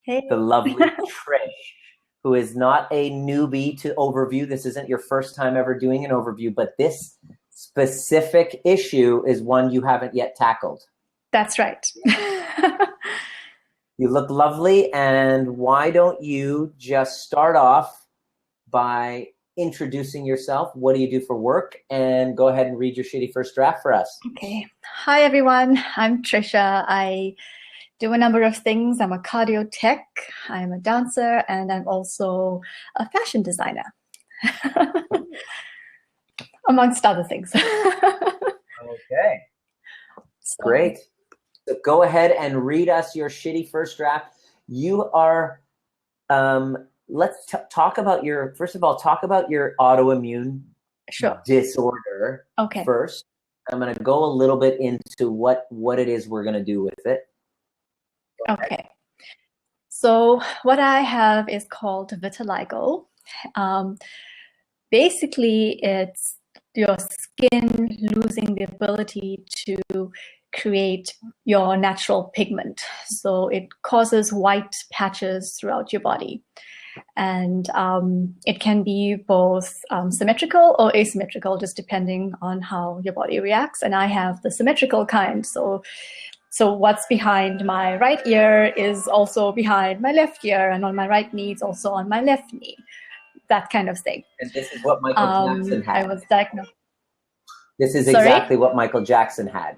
Hey. the lovely Trish, who is not a newbie to overview. This isn't your first time ever doing an overview, but this specific issue is one you haven't yet tackled. That's right. You look lovely, and why don't you just start off by introducing yourself? What do you do for work? And go ahead and read your shitty first draft for us. Okay. Hi, everyone. I'm Trisha. I do a number of things. I'm a cardio tech, I'm a dancer, and I'm also a fashion designer, amongst other things. Okay. Great. So go ahead and read us your shitty first draft. You are, let's talk about your, first of all, talk about your autoimmune disorder first. I'm going to go a little bit into what it is we're going to do with it. Okay. So what I have is called vitiligo. Basically, it's your skin losing the ability to create your natural pigment. So it causes white patches throughout your body. And it can be both symmetrical or asymmetrical, just depending on how your body reacts. And I have the symmetrical kind. So what's behind my right ear is also behind my left ear, and on my right knee is also on my left knee. That kind of thing. And this is what Michael Jackson had. I was diagnosed. This is exactly what Michael Jackson had.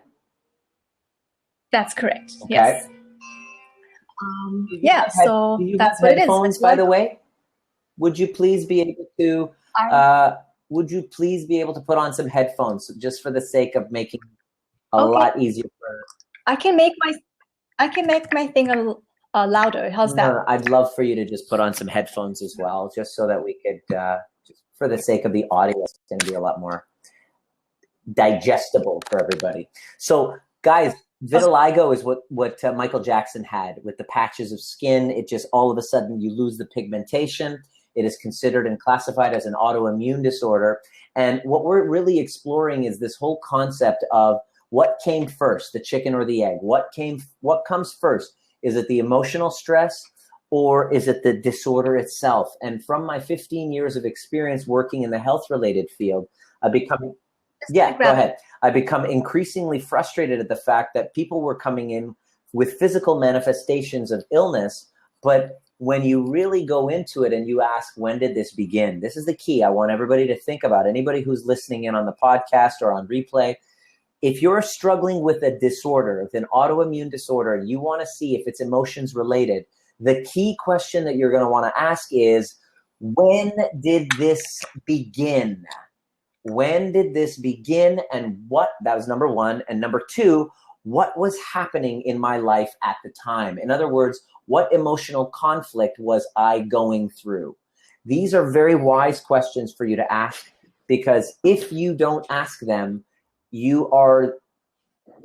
That's correct. Okay. Yes. Yeah. So that's what it is. Headphones, by the way, would you please be able to? Would you please be able to put on some headphones, just for the sake of making a lot easier for? I can make my thing louder. How's that? No, I'd love for you to just put on some headphones as well, just so that we could, just for the sake of the audio, it's going to be a lot more digestible for everybody. So, guys, vitiligo is what Michael Jackson had with the patches of skin. It just all of a sudden you lose the pigmentation. It is considered and classified as an autoimmune disorder. And what we're really exploring is this whole concept of what came first, the chicken or the egg? What comes first? Is it the emotional stress, or is it the disorder itself? And from my 15 years of experience working in the health-related field, I become increasingly frustrated at the fact that people were coming in with physical manifestations of illness, but when you really go into it and you ask, when did this begin? This is the key I want everybody to think about. Anybody who's listening in on the podcast or on replay, if you're struggling with a disorder, with an autoimmune disorder, and you want to see if it's emotions related, the key question that you're going to want to ask is, when did this begin? When did this begin, and what? That was number one. And number two, what was happening in my life at the time? In other words, what emotional conflict was I going through? These are very wise questions for you to ask, because if you don't ask them, you are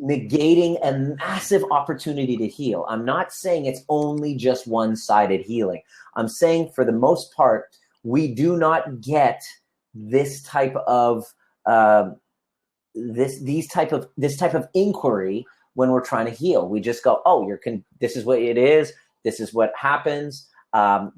negating a massive opportunity to heal. I'm not saying it's only just one-sided healing. I'm saying for the most part, we do not get this type of this type of inquiry when we're trying to heal. We just go, oh, this is what it is. This is what happens.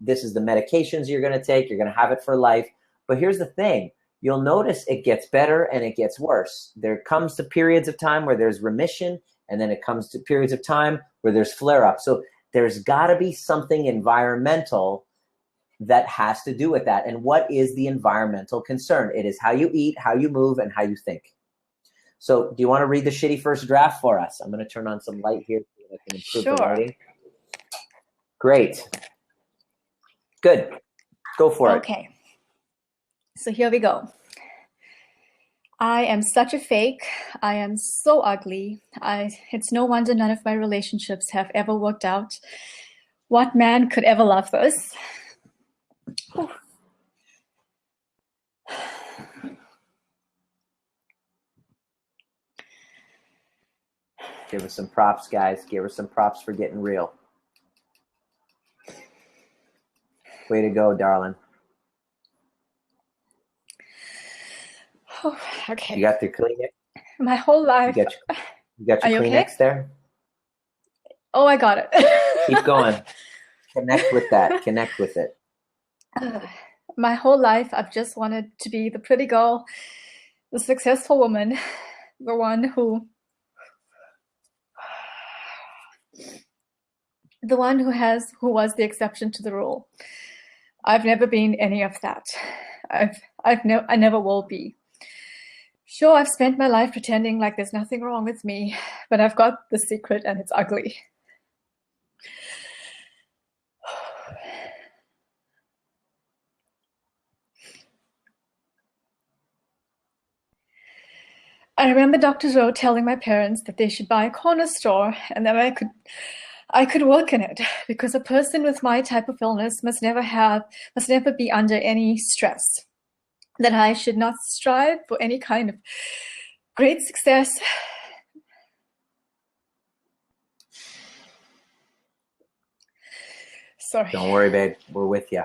This is the medications you're going to take. You're going to have it for life. But here's the thing. You'll notice it gets better and it gets worse. There comes to periods of time where there's remission, and then it comes to periods of time where there's flare-up. So there's got to be something environmental that has to do with that. And what is the environmental concern? It is how you eat, how you move, and how you think. So do you want to read the shitty first draft for us? I'm going to turn on some light here so that I can improve the lighting. Great. Good. Go for it. Okay. So here we go. I am such a fake. I am so ugly. It's no wonder none of my relationships have ever worked out. What man could ever love this? Whew. Give us some props, guys. Give her some props for getting real. Way to go, darling. Oh, okay. You got the Kleenex? My whole life. You got your Kleenex there? Oh, I got it. Keep going. Connect with that. Connect with it. My whole life, I've just wanted to be the pretty girl, the successful woman, the one who was the exception to the rule. I've never been any of that. I never will be. Sure, I've spent my life pretending like there's nothing wrong with me, but I've got the secret and it's ugly. I remember Dr. Zhou telling my parents that they should buy a corner store and that I could work in it because a person with my type of illness must never be under any stress. That I should not strive for any kind of great success. Sorry. Don't worry, babe. We're with you.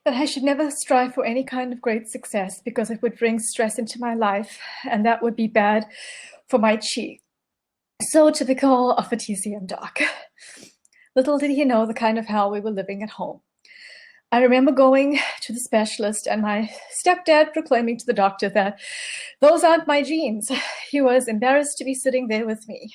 That I should never strive for any kind of great success because it would bring stress into my life and that would be bad for my chi. So typical of a TCM doc. Little did he know the kind of hell we were living at home. I remember going to the specialist and my stepdad proclaiming to the doctor that those aren't my genes. He was embarrassed to be sitting there with me.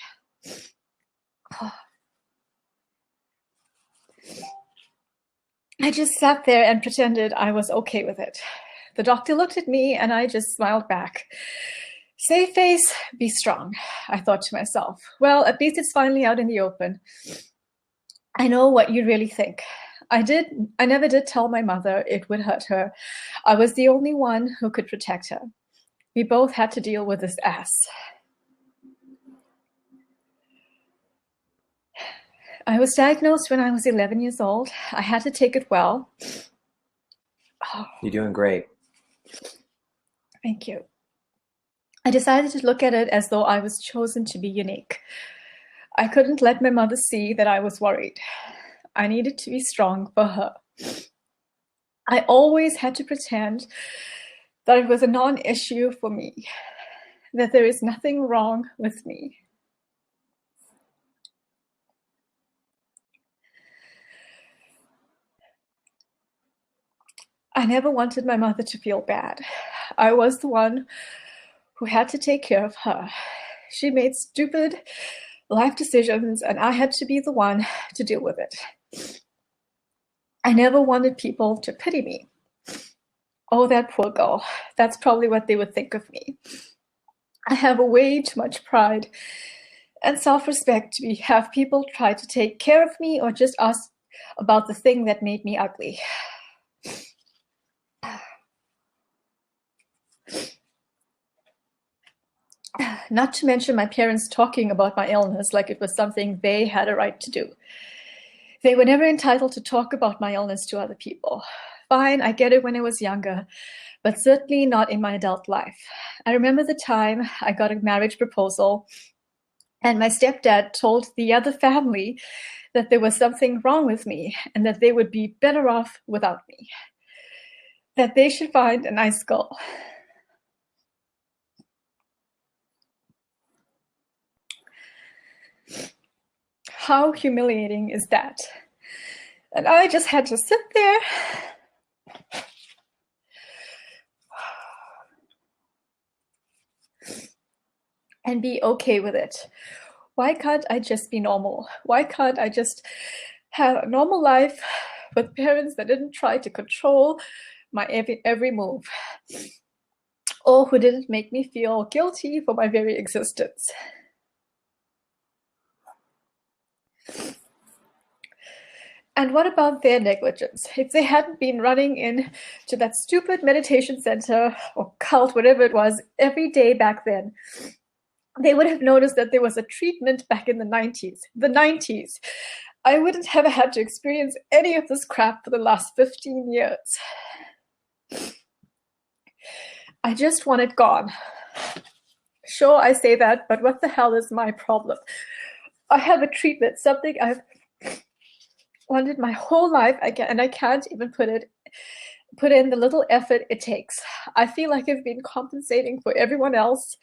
I just sat there and pretended I was okay with it. The doctor looked at me and I just smiled back. Save face, be strong, I thought to myself. Well, at least it's finally out in the open. I know what you really think. I never did tell my mother it would hurt her. I was the only one who could protect her. We both had to deal with this ass. I was diagnosed when I was 11 years old. I had to take it well. You're doing great. Thank you. I decided to look at it as though I was chosen to be unique. I couldn't let my mother see that I was worried. I needed to be strong for her. I always had to pretend that it was a non-issue for me, that there is nothing wrong with me. I never wanted my mother to feel bad. I was the one who had to take care of her. She made stupid life decisions, and I had to be the one to deal with it. I never wanted people to pity me. Oh, that poor girl. That's probably what they would think of me. I have way too much pride and self-respect to have people try to take care of me or just ask about the thing that made me ugly. Not to mention my parents talking about my illness like it was something they had a right to do. They were never entitled to talk about my illness to other people. Fine, I get it when I was younger, but certainly not in my adult life. I remember the time I got a marriage proposal and my stepdad told the other family that there was something wrong with me and that they would be better off without me. That they should find a nice girl. How humiliating is that? And I just had to sit there and be okay with it. Why can't I just be normal? Why can't I just have a normal life with parents that didn't try to control my every move? Or who didn't make me feel guilty for my very existence? And what about their negligence? If they hadn't been running in to that stupid meditation center or cult, whatever it was, every day back then, they would have noticed that there was a treatment back in the 90s. The 90s. I wouldn't have had to experience any of this crap for the last 15 years. I just want it gone. Sure, I say that, but what the hell is my problem? I have a treatment, something I've wanted my whole life, and I can't even put it put in the little effort it takes. I feel like I've been compensating for everyone else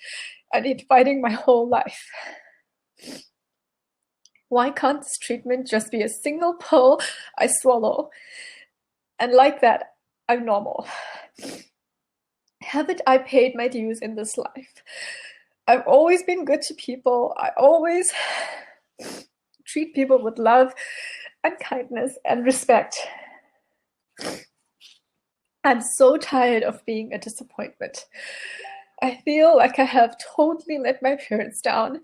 and in fighting my whole life. Why can't this treatment just be a single pill I swallow? And like that, I'm normal. Haven't I paid my dues in this life? I've always been good to people. I always treat people with love and kindness and respect. I'm so tired of being a disappointment. I feel like I have totally let my parents down.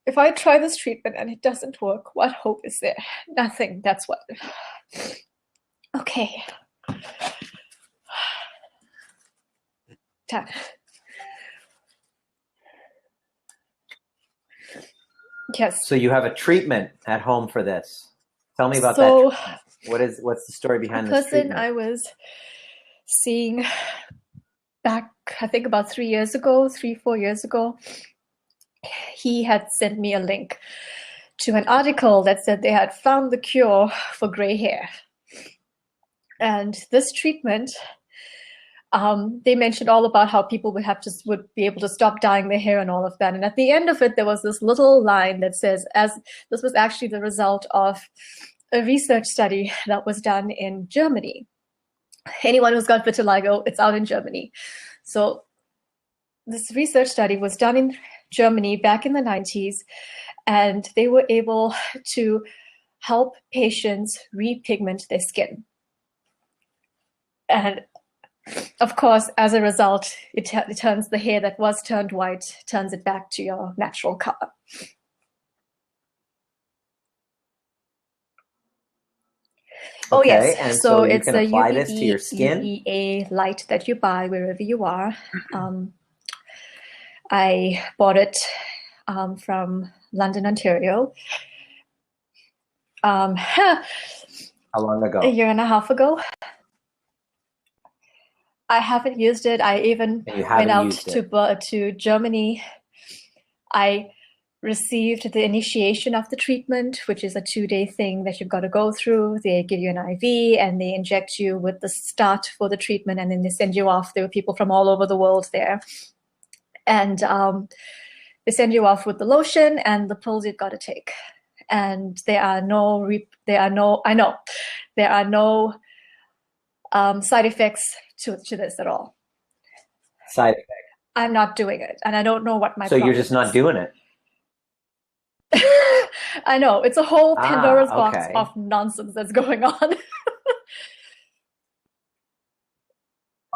If I try this treatment and it doesn't work, what hope is there? Nothing, that's what. Okay. Done. Yes. So you have a treatment at home for this. Tell me about that treatment. What's the story behind this treatment? The person I was seeing back, I think about 4 years ago, he had sent me a link to an article that said they had found the cure for gray hair. And this treatment, they mentioned all about how people would be able to stop dyeing their hair and all of that. And at the end of it, there was this little line that says, as this was actually the result of a research study that was done in Germany. Anyone who's got vitiligo, it's out in Germany. So this research study was done in Germany back in the 90s, and they were able to help patients repigment their skin. And of course, as a result, it turns the hair that was turned white, turns it back to your natural color. Oh okay, yes, and so you it's can a apply UVE, this to your skin? UVA light that you buy wherever you are. I bought it from London, Ontario. How long ago? A year and a half ago. I haven't used it. I even went out to Germany. I received the initiation of the treatment, which is a 2-day thing that you've got to go through. They give you an IV and they inject you with the start for the treatment, and then they send you off. There were people from all over the world there. And they send you off with the lotion and the pills you've got to take. And there are no side effects to this at all. Side effects. I'm not doing it, and I don't know what my. So you're just not doing it. I know, it's a whole Pandora's box of nonsense that's going on.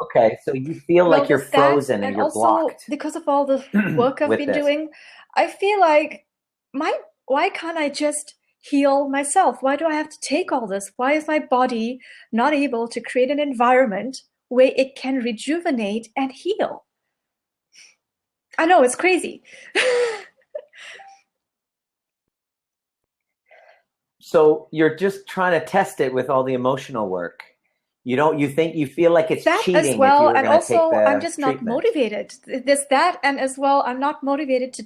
Okay, so you feel like you're frozen and you're blocked. Because of all the work I've been doing, I feel like why can't I just heal myself? Why do I have to take all this? Why is my body not able to create an environment where it can rejuvenate and heal? I know, it's crazy. So you're just trying to test it with all the emotional work. You feel like it's cheating as well, if you were going to take the I'm just treatment. not motivated. There's that, and as well, I'm not motivated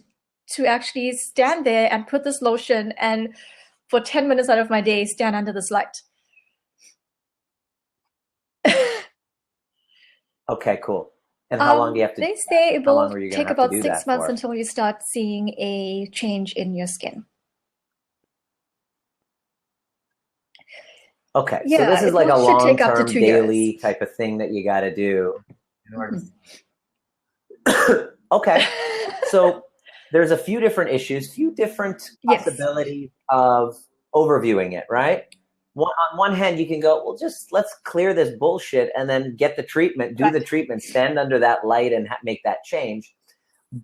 to actually stand there and put this lotion and for 10 minutes out of my day stand under this light. Okay, cool. And how long do you have to? They say it will take about 6 months until you start seeing a change in your skin. Okay, so this is like a long-term daily type of thing that you got to do in order. Okay, so there's a few different issues, few different possibilities of overviewing it, right? On one hand, you can go, well, just let's clear this bullshit and then get the treatment, do the treatment, stand under that light and make that change.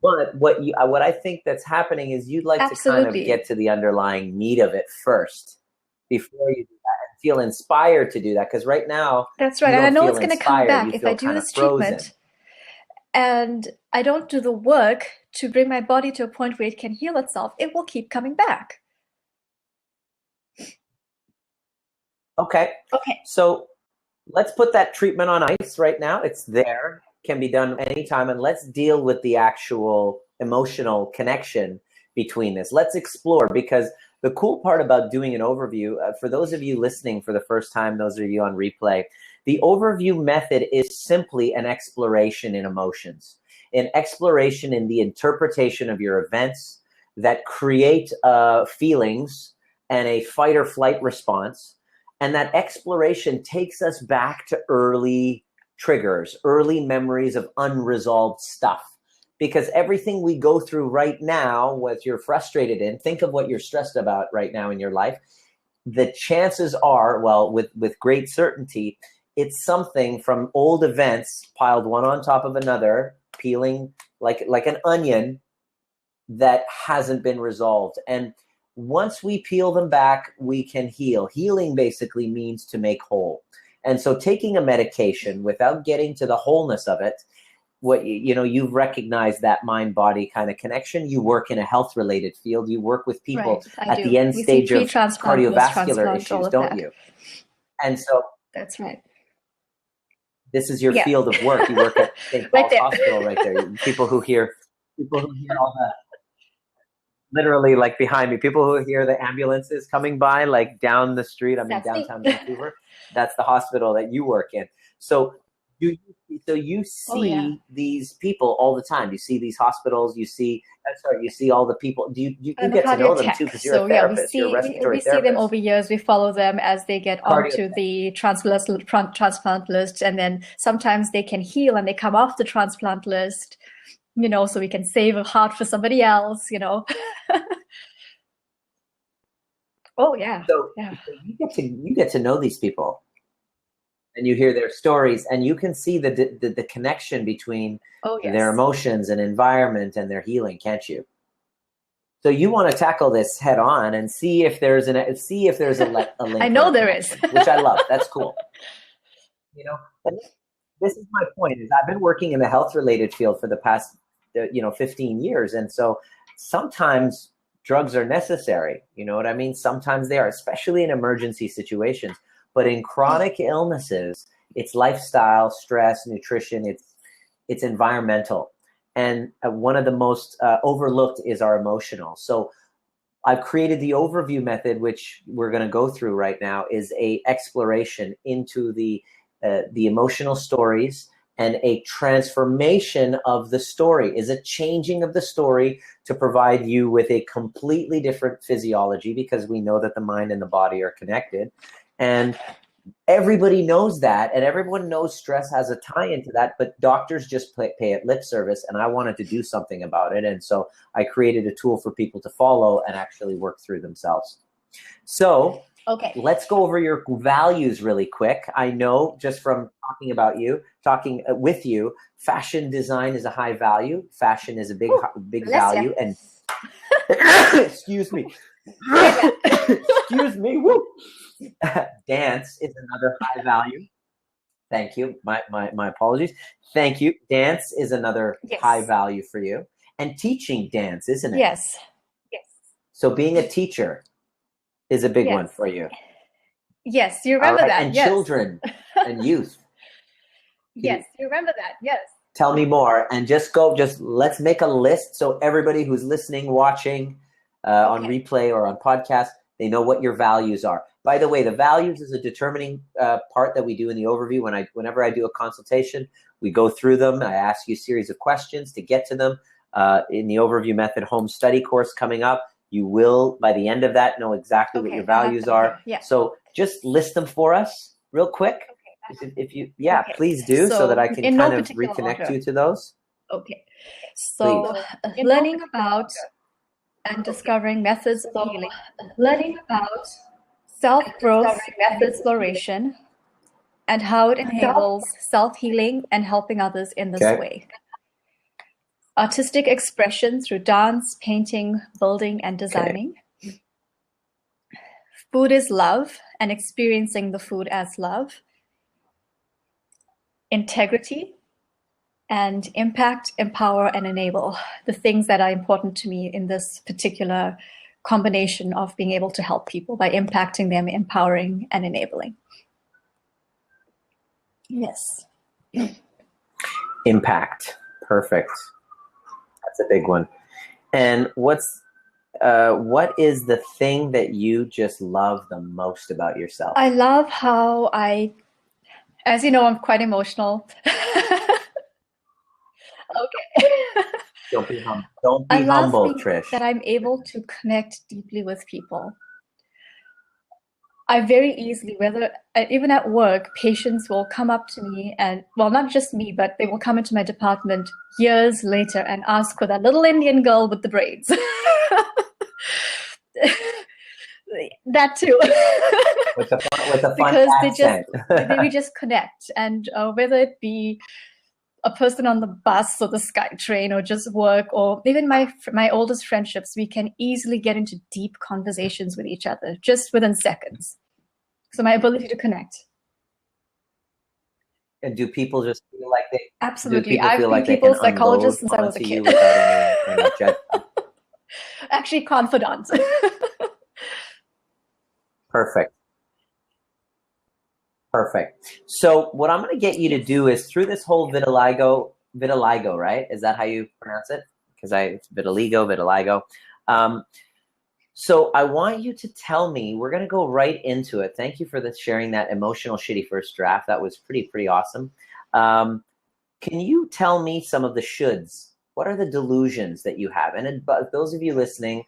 But what I think that's happening is you'd like to kind of get to the underlying meat of it first before you do that and feel inspired to do that. Because right now, that's right. And I know it's going to come back if I do this treatment and I don't do the work to bring my body to a point where it can heal itself. It will keep coming back. Okay. So let's put that treatment on ice right now. It's there, can be done anytime, and let's deal with the actual emotional connection between this. Let's explore, because the cool part about doing an overview, for those of you listening for the first time, those of you on replay, The overview method is simply an exploration in emotions, an exploration in the interpretation of your events that create feelings and a fight or flight response. And that exploration takes us back to early triggers, early memories of unresolved stuff. Because everything we go through right now, what you're frustrated in, think of what you're stressed about right now in your life. The chances are, well, with great certainty, it's something from old events piled one on top of another, peeling like an onion that hasn't been resolved. And once we peel them back, we can heal. Healing basically means to make whole. And so taking a medication without getting to the wholeness of it, what you've recognized that mind-body kind of connection. You work in a health-related field. You work with people at the end stage of cardiovascular issues, don't you? And so that's right. This is your field of work. You work at St. Paul's Hospital right there. People who hear all the, literally like behind me, people who hear the ambulances coming by, like down the street. I'm in downtown Vancouver. That's the hospital that you work in. So you see these people all the time. You see these hospitals. You see all the people. You get to know them too because you're a therapist. You're a respiratory therapist. We see them over years. We follow them as they get onto the transplant list, and then sometimes they can heal and they come off the transplant list. So we can save a heart for somebody else. Oh yeah. So you get to know these people. And you hear their stories, and you can see the connection between their emotions and environment and their healing, can't you? So you want to tackle this head on and see if there's a link. I know there is, which I love. That's cool. And this is my point. Is I've been working in the health related field for the past 15 years, and so sometimes drugs are necessary. You know what I mean? Sometimes they are, especially in emergency situations. But in chronic illnesses, it's lifestyle, stress, nutrition, it's environmental. And one of the most overlooked is our emotional. So I've created the overview method, which we're going to go through right now, is a exploration into the emotional stories and a transformation of the story, is a changing of the story to provide you with a completely different physiology, because we know that the mind and the body are connected. And everybody knows that, and everyone knows stress has a tie into that, but doctors just pay it lip service, and I wanted to do something about it. And so I created a tool for people to follow and actually work through themselves. So let's go over your values really quick. I know just from talking with you, fashion design is a high value. Fashion is a big value. And excuse me. Excuse me. Woo. Dance is another high value. Thank you. My apologies. Thank you. Dance is another high value for you. And teaching dance, isn't it? Yes. So being a teacher is a big one for you. Yes, you remember that. And children and youth. Yes, you remember that. Yes. Tell me more, and just let's make a list so everybody who's listening, watching on replay or on podcast, they know what your values are. By the way, the values is a determining part that we do in the overview. Whenever I do a consultation, we go through them. I ask you a series of questions to get to them. In the overview method home study course coming up, you will, by the end of that, know exactly what your values are. Yeah. So just list them for us real quick. If you, please do, so that I can kind of reconnect you to those. Okay. So learning about and discovering methods of healing. Learning about self-growth exploration and how it enables self-healing and helping others in this way. Artistic expression through dance, painting, building, and designing. Food is love, and experiencing the food as love. Integrity and impact, empower, and enable. The things that are important to me in this particular combination of being able to help people by impacting them, empowering, and enabling. Yes. Impact. Perfect. That's a big one. And what is the thing that you just love the most about yourself? I love how I As you know, I'm quite emotional. Okay. Don't I be love humble, being Trish. that I'm able to connect deeply with people. I very easily, whether even at work, patients will come up to me and, well, not just me, but they will come into my department years later and ask for that little Indian girl with the braids. That too. With a fun Because accent. we just connect, and whether it be a person on the bus or the SkyTrain or just work, or even my oldest friendships, we can easily get into deep conversations with each other just within seconds. So my ability to connect. And do people just feel like they do Absolutely. people I've feel been like they can people's unload psychologist since I was a onto you kid. without any judgment? Actually, confidant. Perfect. Perfect. So what I'm going to get you to Yes. do is through this whole vitiligo, right? Is that how you pronounce it? Because it's vitiligo. So I want you to tell me, we're going to go right into it. Thank you for sharing that emotional shitty first draft. That was pretty awesome. Can you tell me some of the shoulds? What are the delusions that you have? And those of you listening,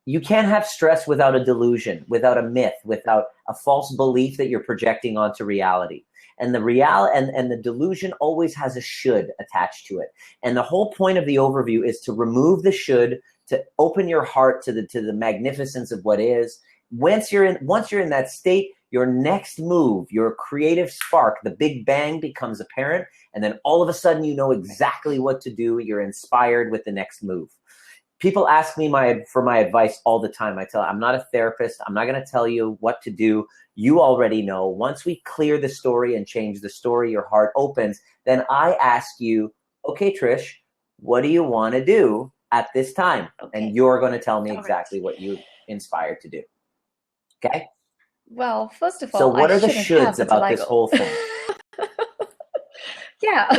you can't have stress without a delusion, without a myth, without a false belief that you're projecting onto reality. And the delusion always has a should attached to it. And the whole point of the overview is to remove the should, to open your heart to the magnificence of what is. Once you're in that state, your next move, your creative spark, the big bang becomes apparent, and then all of a sudden you know exactly what to do. You're inspired with the next move. People ask me for my advice all the time. I'm not a therapist. I'm not going to tell you what to do. You already know. Once we clear the story and change the story, your heart opens. Then I ask you, okay, Trish, what do you want to do at this time? Okay. And you're going to tell me All exactly right. what you're inspired to do. Okay? Well, first of So all, what I are the shouldn't have shoulds about this vitiligo. whole thing? Yeah.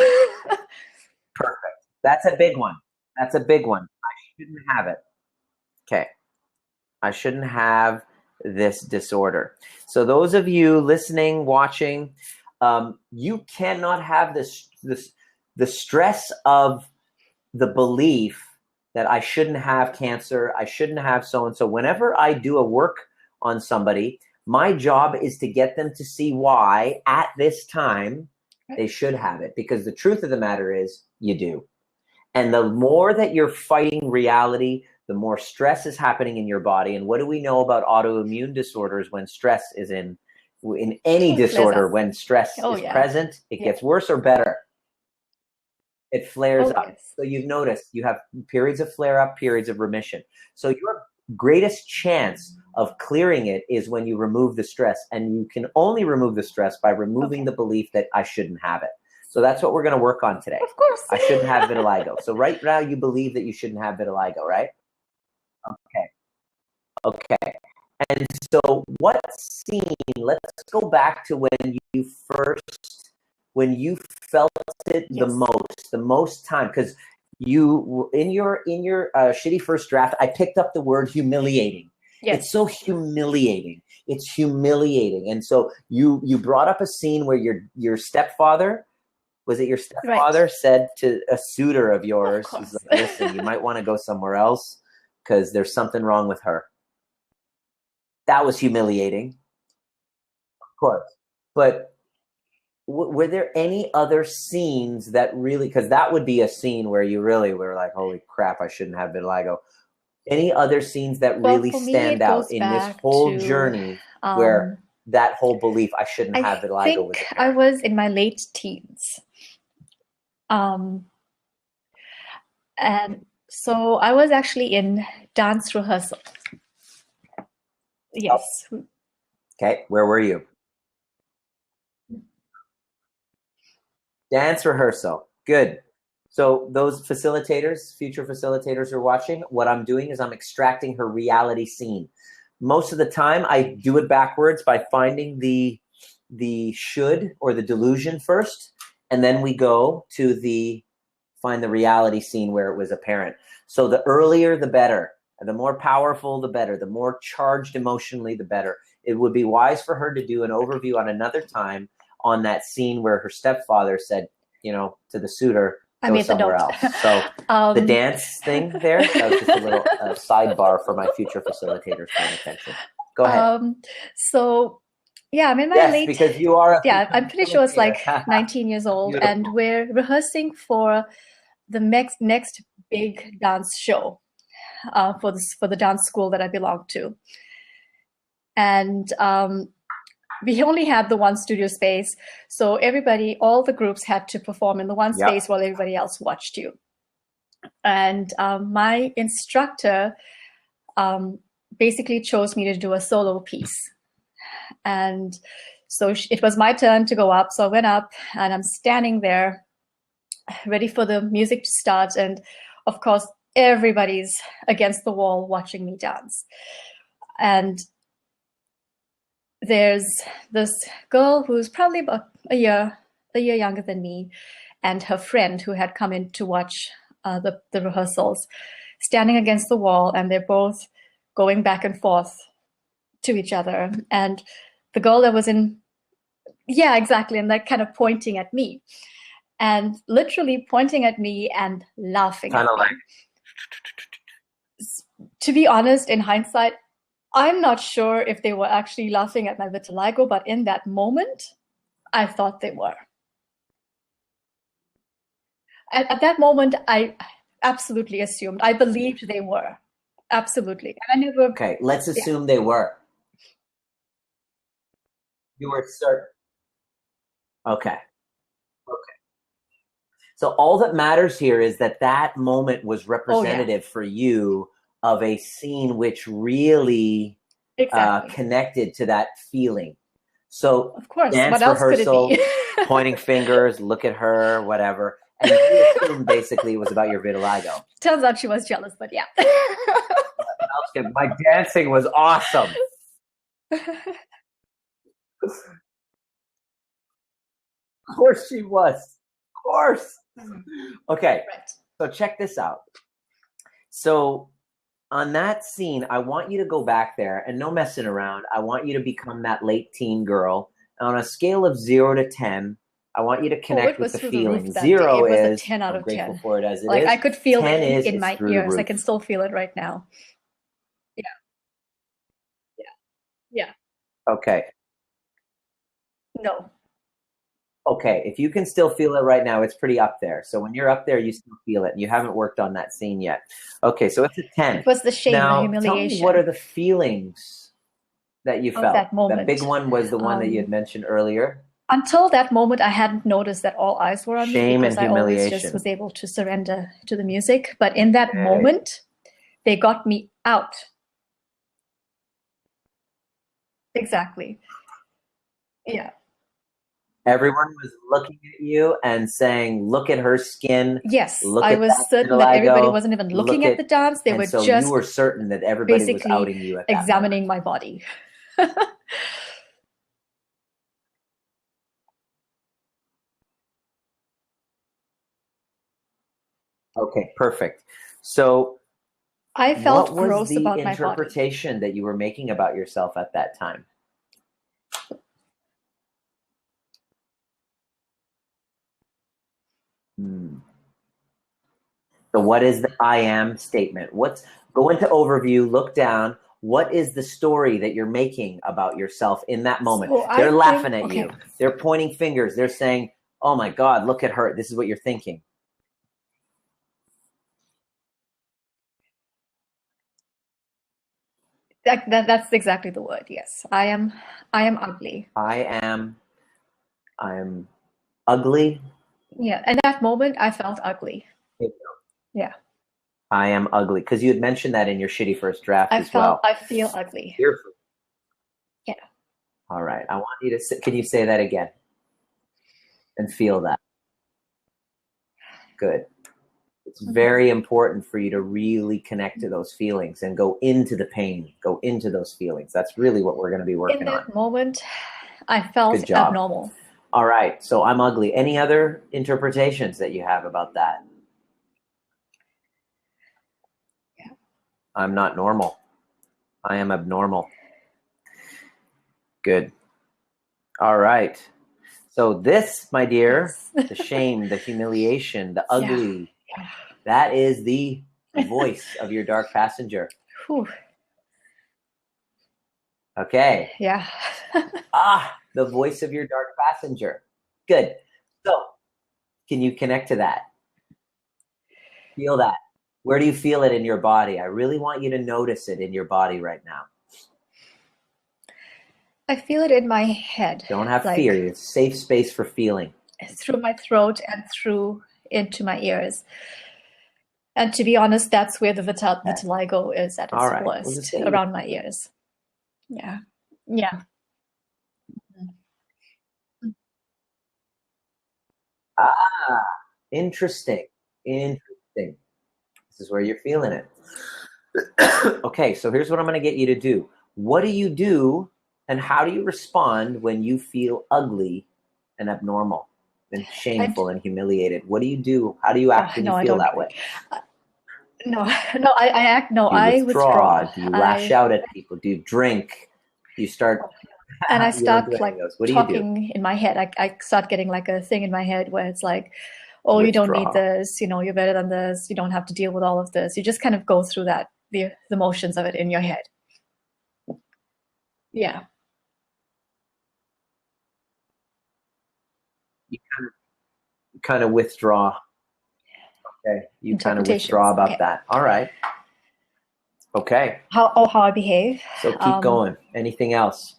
Perfect. That's a big one. I shouldn't have it. Okay. I shouldn't have this disorder. So those of you listening, watching, you cannot have the stress of the belief that I shouldn't have cancer, I shouldn't have so-and-so. Whenever I do a work on somebody, my job is to get them to see why at this time they should have it. Because the truth of the matter is you do. And the more that you're fighting reality, the more stress is happening in your body. And what do we know about autoimmune disorders when stress is in any disorder? When stress is present, it gets worse or better. It flares up. Yes. So you've noticed you have periods of flare up, periods of remission. So your greatest chance of clearing it is when you remove the stress. And you can only remove the stress by removing the belief that I shouldn't have it. So that's what we're going to work on today. Of course. I shouldn't have vitiligo. So right now you believe that you shouldn't have vitiligo, right? Okay. And so what scene, let's go back to when you felt it the most time, because you, in your shitty first draft, I picked up the word humiliating. Yes. It's so humiliating. It's humiliating. And so you brought up a scene where your stepfather, was it your stepfather, said to a suitor of yours, he's like, listen, you might want to go somewhere else because there's something wrong with her. That was humiliating. Of course. But were there any other scenes that really, because that would be a scene where you really were like, holy crap, I shouldn't have vitiligo. Any other scenes that really stand out in this whole journey where that whole belief, I shouldn't have vitiligo, was I was in my late teens. And so I was actually in dance rehearsal. Yes. Oh. Okay, where were you? Dance rehearsal. Good. So those facilitators, future facilitators are watching. What I'm doing is I'm extracting her reality scene. Most of the time I do it backwards by finding the should or the delusion first, and then we go to find the reality scene where it was apparent. So the earlier, the better. The more powerful, the better. The more charged emotionally, the better. It would be wise for her to do an overview on another time on that scene where her stepfather said, you know, to the suitor, I go made the somewhere note. else. So the dance thing there, that was just a little sidebar for my future facilitators paying attention. Go ahead. So yeah, I'm in my Yes, because you are yeah, I'm pretty sure it's like facilitator. 19 years old, Beautiful. and we're rehearsing for the next big dance show for the dance school that I belong to. And we only had the one studio space, so all the groups had to perform in the one Yep. space while everybody else watched you. And my instructor basically chose me to do a solo piece. And so it was my turn to go up. So I went up and I'm standing there ready for the music to start. And of course, everybody's against the wall watching me dance. And there's this girl who's probably about a year younger than me, and her friend who had come in to watch the rehearsals, standing against the wall, and they're both going back and forth to each other. And the girl that was yeah, exactly, and like kind of pointing at me, and literally pointing at me and laughing kind of like. To be honest, in hindsight, I'm not sure if they were actually laughing at my vitiligo, but in that moment, I thought they were. At that moment, I absolutely assumed. I believed they were. Absolutely. And I never. Okay, let's assume they were. You were certain. Okay. Okay. So all that matters here is that moment was representative for you of a scene which really connected to that feeling. So of course, dance what else rehearsal, could it be? pointing fingers, look at her, whatever. And you assumed basically it was about your vitiligo. Turns out she was jealous, but yeah. My dancing was awesome. Of course she was. Of course. Okay. Right. So check this out. So on that scene, I want you to go back there and no messing around. I want you to become that late teen girl. And on a scale of 0 to 10, I want you to connect with the feeling. 0 is 10 out of 10. Grateful for it as it like is. I could feel 10 it is in my ears. I can still feel it right now. Yeah. Yeah. Yeah. Okay. No. Okay, if you can still feel it right now, it's pretty up there. So when you're up there, you still feel it, and you haven't worked on that scene yet. Okay, so it's a 10. It was the shame, now, the humiliation. Tell me, what are the feelings that you felt? That moment. That big one was the one that you had mentioned earlier. Until that moment, I hadn't noticed that all eyes were on shame me because and humiliation. I always just was able to surrender to the music. But in that moment, they got me out. Exactly. Yeah. Everyone was looking at you and saying, look at her skin. Yes, I was certain that everybody wasn't even looking at the dance. They were so just you were certain that everybody was outing you at that examining my body. Okay, perfect. So I felt what was gross the about my body. interpretation that you were making about yourself at that time? So what is the I am statement? Go into overview, look down. What is the story that you're making about yourself in that moment? So they're laughing at you. They're pointing fingers. They're saying, oh my God, look at her. This is what you're thinking. That's exactly the word. Yes. I am ugly. I am ugly. Yeah. And that moment I felt ugly. Yeah. I am ugly. Because you had mentioned that in your shitty first draft as well. I feel ugly. Yeah. All right. I want you to can you say that again? And feel that. Good. It's very important for you to really connect to those feelings and go into the pain, go into those feelings. That's really what we're going to be working on. In that moment, I felt abnormal. All right. So I'm ugly. Any other interpretations that you have about that? Yeah. I'm not normal. I am abnormal. Good. All right. So this, my dear, Yes. the shame, the humiliation, the Yeah. ugly, Yeah. that is the voice of your dark passenger. Whew. Okay. Yeah. The voice of your dark passenger. Good. So, can you connect to that? Feel that. Where do you feel it in your body? I really want you to notice it in your body right now. I feel it in my head. Don't have like fear. It's safe space for feeling. through my throat and through into my ears. And to be honest, that's where the vitiligo is at its All right. We'll worst, just say around my ears. Yeah. Yeah. Ah, interesting. Interesting. This is where you're feeling it. Okay, so here's what I'm going to get you to do. What do you do and how do you respond when you feel ugly and abnormal and shameful and humiliated? What do you do? How do you act when No, you I feel don't. that way? No, no, I act, no, Do you I withdraw. Do you lash out at people? Do you drink? Do you start? And I You don't do start any of like those. What do you do? talking in my head. I start getting like a thing in my head where it's like, oh, you don't need Withdraw. this, you know, you're better than this, you don't have to deal with all of this. You just kind of go through that, the motions of it in your head. Yeah. You kind of withdraw. Okay. You kind of withdraw about Okay. that. All right. Okay. How I behave. So keep going. Anything else?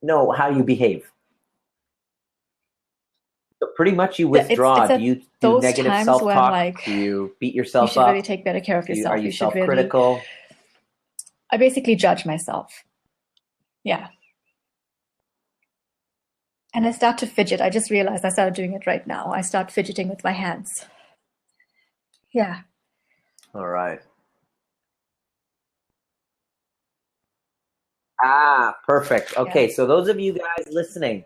No, how you behave. So pretty much you withdraw. It's Do you do those negative times when I'm self-talk? like, Do you beat you yourself should up? really take better care of yourself. Are you should really, self-critical? I basically judge myself. Yeah. And I start to fidget. I just realized I started doing it right now. I start fidgeting with my hands. Yeah. All right. Perfect. Okay, so those of you guys listening,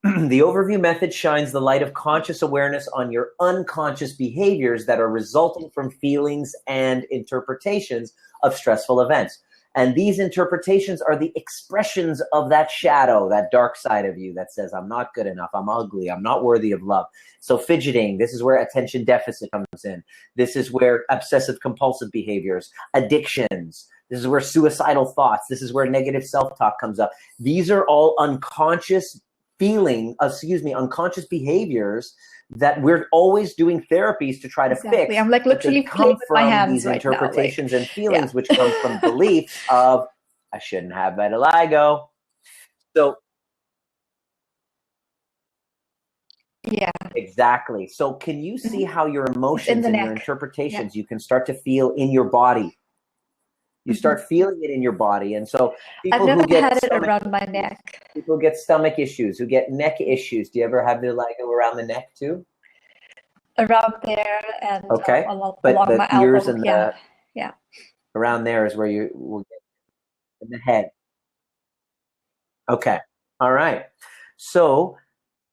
the overview method shines the light of conscious awareness on your unconscious behaviors that are resulting from feelings and interpretations of stressful events. And these interpretations are the expressions of that shadow, that dark side of you that says, I'm not good enough, I'm ugly, I'm not worthy of love. So fidgeting, this is where attention deficit comes in. This is where obsessive compulsive behaviors, addictions, this is where suicidal thoughts, this is where negative self-talk comes up. These are all unconscious unconscious behaviors that we're always doing therapies to try to fix. I'm like literally playing with my hands these right interpretations now, and feelings which come from beliefs of I shouldn't have vitiligo. So exactly. So can you see how your emotions and your interpretations you can start to feel in your body? You start feeling it in your body. And so people I've never who get had it around my neck. People get stomach issues, who get neck issues. Do you ever have vitiligo around the neck too? Around there and along my ears elbow. and yeah. Around there is where you will get in the head. Okay. All right. So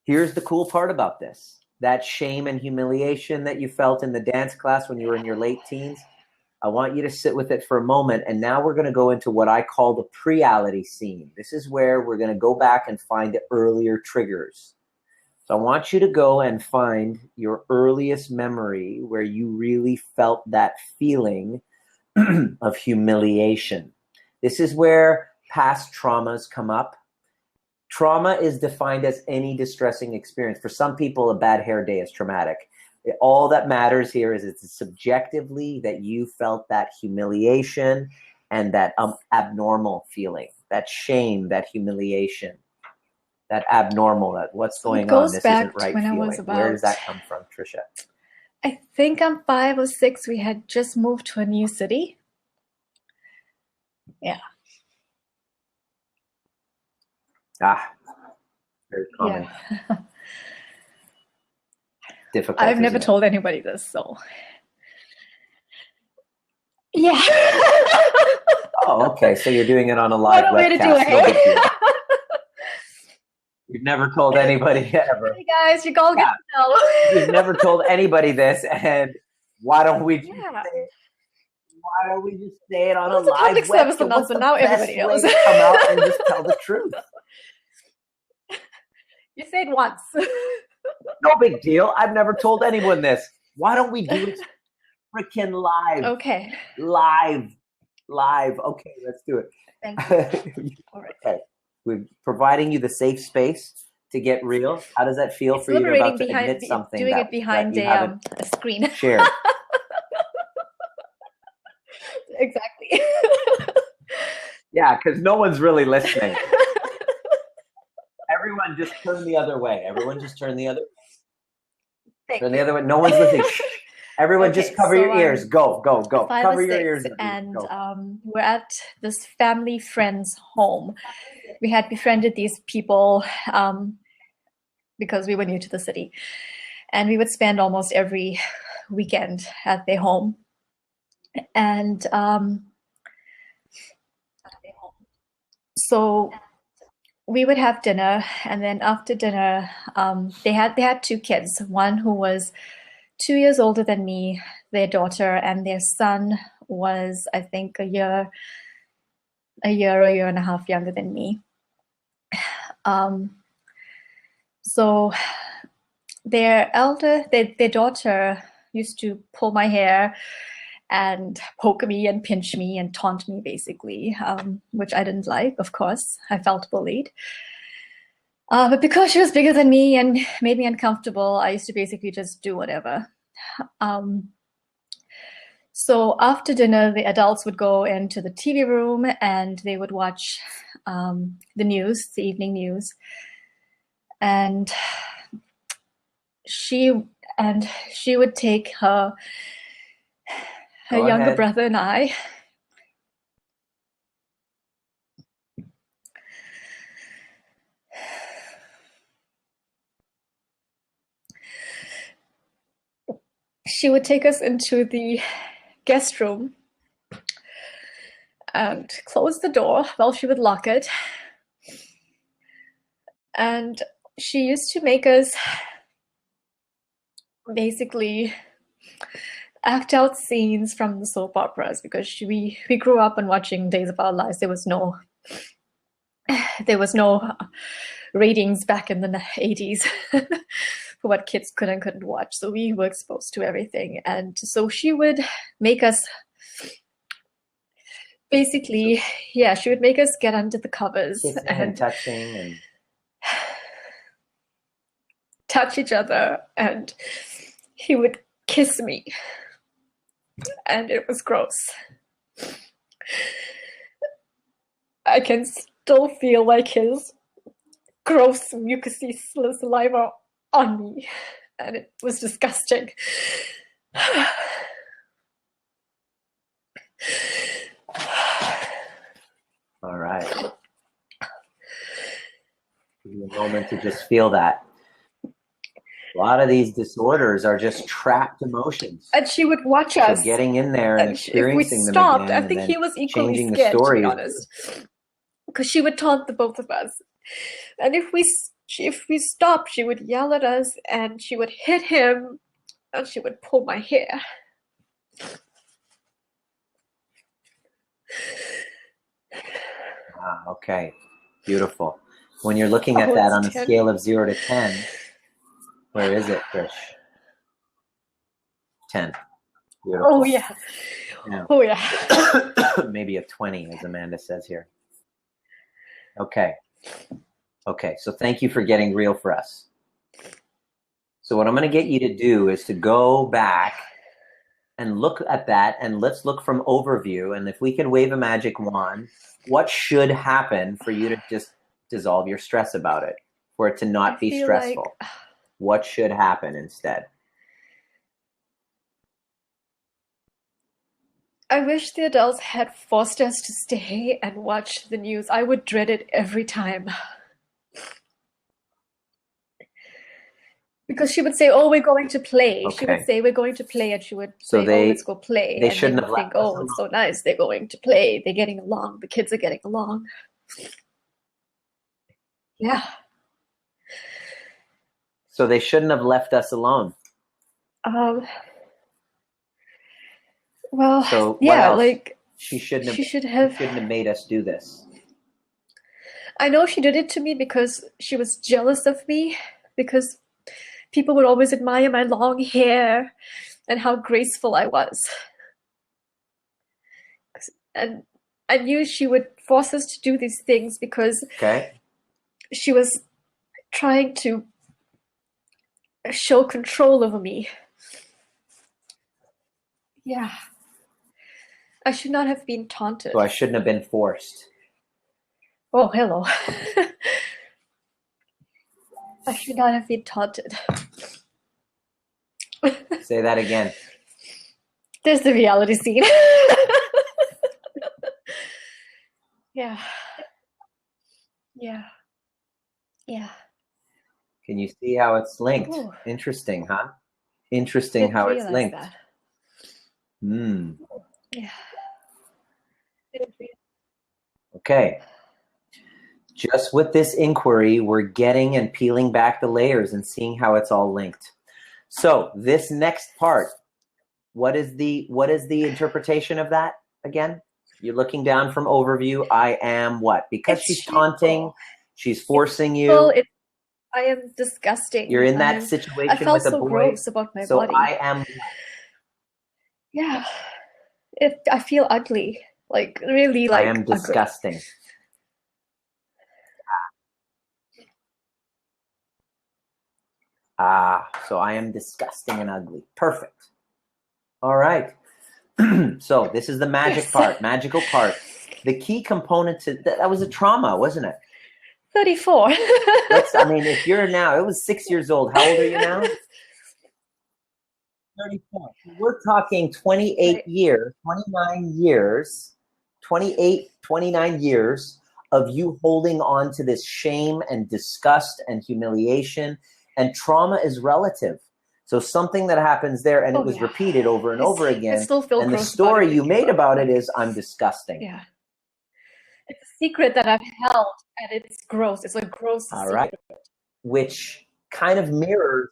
here's the cool part about this. That shame and humiliation that you felt in the dance class when you were in your late teens, I want you to sit with it for a moment. And now we're going to go into what I call the pre-ality scene. This is where we're going to go back and find the earlier triggers. So I want you to go and find your earliest memory where you really felt that feeling of humiliation. This is where past traumas come up. Trauma is defined as any distressing experience. For some people, a bad hair day is traumatic. All that matters here is it's subjectively that you felt that humiliation and that abnormal feeling, that shame, that humiliation, that abnormal, that what's going on, this isn't right feeling. Where does that come from, Trisha? I think I'm 5 or 6. We had just moved to a new city. Yeah. Very common. Yeah. Difficult. I've never told anybody this, so. Yeah. Oh, okay. So you're doing it on a live webcast. What a way to do it. You've never told anybody ever. Hey guys, you all get to know. You've never told anybody this, and why don't we just say it on a live public service announcement? Now everybody knows. Come out and just tell the truth. You said once. No big deal. I've never told anyone this. Why don't we do it freaking live? Okay. Live. Okay, let's do it. Thank you. All right. Okay. We're providing you the safe space to get real. How does that feel for you? You're about to admit something doing that, it behind that you haven't a screen. shared. Exactly. Yeah, because no one's really listening. Everyone just turn the other way. Turn the other way. No one's listening. Everyone just cover your ears. Go. Cover your ears. And we're at this family friend's home. We had befriended these people because we were new to the city. And we would spend almost every weekend at their home. And so we would have dinner, and then after dinner, they had two kids, one who was 2 years older than me, their daughter, and their son was, I think, a year and a half younger than me. So their daughter used to pull my hair and poke me and pinch me and taunt me, basically, which I didn't like, of course. I felt bullied. But because she was bigger than me and made me uncomfortable, I used to basically just do whatever. So after dinner, the adults would go into the TV room and they would watch the evening news. And she would take her younger brother and I. She would take us into the guest room and close the door. Well, she would lock it. And she used to make us basically act out scenes from the soap operas, because we grew up on watching Days of Our Lives. There was no ratings back in the 80s for what kids could and couldn't watch. So we were exposed to everything. And so she would make us basically, she would make us get under the covers and touching and touch each other, and he would kiss me. And it was gross. I can still feel like his gross mucousy saliva on me, and it was disgusting. All right. Give you a moment to just feel that. A lot of these disorders are just trapped emotions. And she would watch us. So getting in there and experiencing them again. I think he was equally scared, to be honest, because she would taunt the both of us. And if we stopped, she would yell at us, and she would hit him, and she would pull my hair. Okay, beautiful. When you're looking at that on a scale of 0 to 10. Where is it, Trish? 10. Beautiful. Oh, yeah. Oh, yeah. Maybe a 20, as Amanda says here. Okay. So thank you for getting real for us. So what I'm going to get you to do is to go back and look at that, and let's look from overview. And if we can wave a magic wand, what should happen for you to just dissolve your stress about it, for it to not be stressful? What should happen instead? I wish the adults had forced us to stay and watch the news. I would dread it every time. Because she would say, "Oh, we're going to play." Okay. She would say, "We're going to play," and she would say, "Oh, let's go play." They shouldn't have think, "Oh, it's so nice. They're going to play. They're getting along. The kids are getting along." Yeah. So they shouldn't have left us alone. Well, so yeah, else? like she shouldn't have made us do this. I know she did it to me because she was jealous of me, because people would always admire my long hair and how graceful I was. And I knew she would force us to do these things because Okay. she was trying to show control over me. Yeah. I should not have been taunted. So I shouldn't have been forced. Oh, hello. I should not have been taunted. Say that again. There's the reality scene. Yeah. Yeah. Yeah. Can you see how it's linked? Ooh. Interesting, huh? Interesting Didn't how it's realize linked. that. Yeah. Okay. Just with this inquiry, we're getting and peeling back the layers and seeing how it's all linked. So this next part, what is the interpretation of that again? You're looking down from overview. I am what? Because It's she's shameful. taunting, she's forcing you. Well, I am disgusting. You're in that I situation felt with a so boy. gross about my So body. I am. Yeah. I feel ugly. Like really, like I am ugly. disgusting. So I am disgusting and ugly. Perfect. All right. So this is the magic part, magical part. The key component to that was a trauma, wasn't it? 34. I mean, if you're now, it was 6 years old. How old are you now? 34. We're talking 28 Right. years, 29 years, 28, 29 years of you holding on to this shame and disgust and humiliation. And trauma is relative. So something that happens there, and it was repeated over and over again. I still feel and the gross story about it you made about it is, I'm disgusting. Yeah. It's a secret that I've held, and it's gross. It's a gross All secret. right. Which kind of mirrors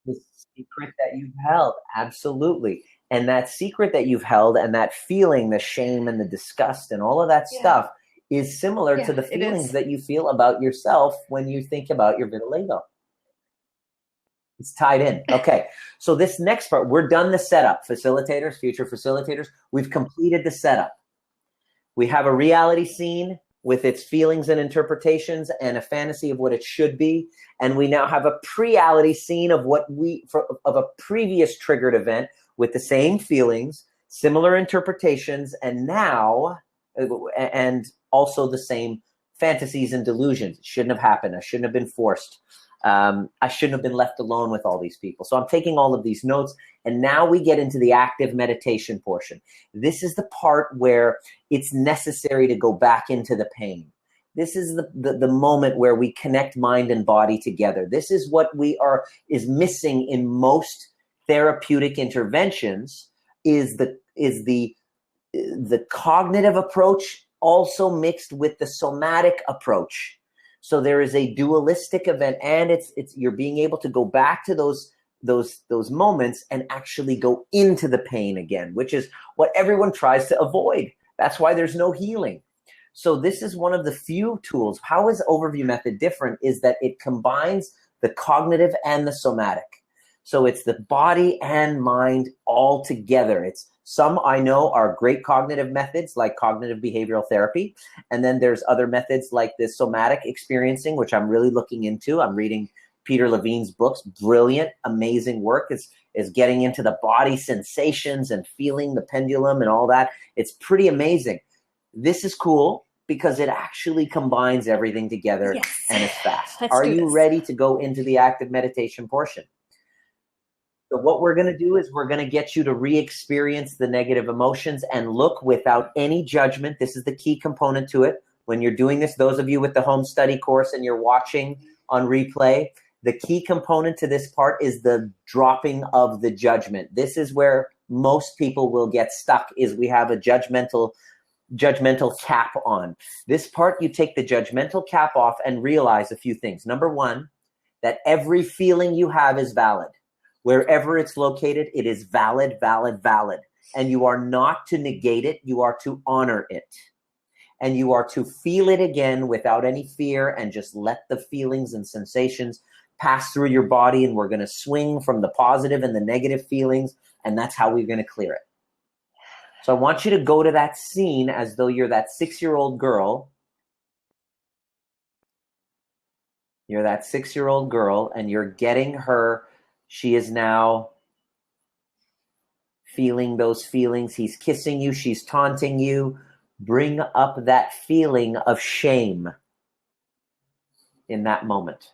the secret that you've held. Absolutely. And that secret that you've held and that feeling, the shame and the disgust and all of that stuff is similar to the feelings that you feel about yourself when you think about your vitiligo. It's tied in. Okay. So this next part, we're done the setup. Facilitators, future facilitators, we've completed the setup. We have a reality scene with its feelings and interpretations and a fantasy of what it should be. And we now have a pre-reality scene of of a previous triggered event with the same feelings, similar interpretations, and also the same fantasies and delusions. It shouldn't have happened. I shouldn't have been forced. I shouldn't have been left alone with all these people. So I'm taking all of these notes, and now we get into the active meditation portion. This is the part where it's necessary to go back into the pain. This is the moment where we connect mind and body together. This is what is missing in most therapeutic interventions is the cognitive approach also mixed with the somatic approach. So there is a dualistic event, and it's you're being able to go back to those moments and actually go into the pain again, which is what everyone tries to avoid. That's why there's no healing. So this is one of the few tools. How is overview method different is that it combines the cognitive and the somatic. So it's the body and mind all together. Some I know are great cognitive methods like cognitive behavioral therapy. And then there's other methods like this somatic experiencing, which I'm really looking into. I'm reading Peter Levine's books. Brilliant, amazing work is getting into the body sensations and feeling the pendulum and all that. It's pretty amazing. This is cool because it actually combines everything together and it's fast. Are you ready to go into the active meditation portion? So what we're going to do is we're going to get you to re-experience the negative emotions and look without any judgment. This is the key component to it. When you're doing this, those of you with the home study course and you're watching on replay, the key component to this part is the dropping of the judgment. This is where most people will get stuck, is we have a judgmental cap on. This part, you take the judgmental cap off and realize a few things. Number one, that every feeling you have is valid. Wherever it's located, it is valid, valid, valid. And you are not to negate it. You are to honor it. and you are to feel it again without any fear and just let the feelings and sensations pass through your body. And we're going to swing from the positive and the negative feelings, and that's how we're going to clear it. So I want you to go to that scene as though you're that 6-year-old girl. You're that 6-year-old girl, and you're getting her. She is now feeling those feelings. He's kissing you. She's taunting you. Bring up that feeling of shame in that moment.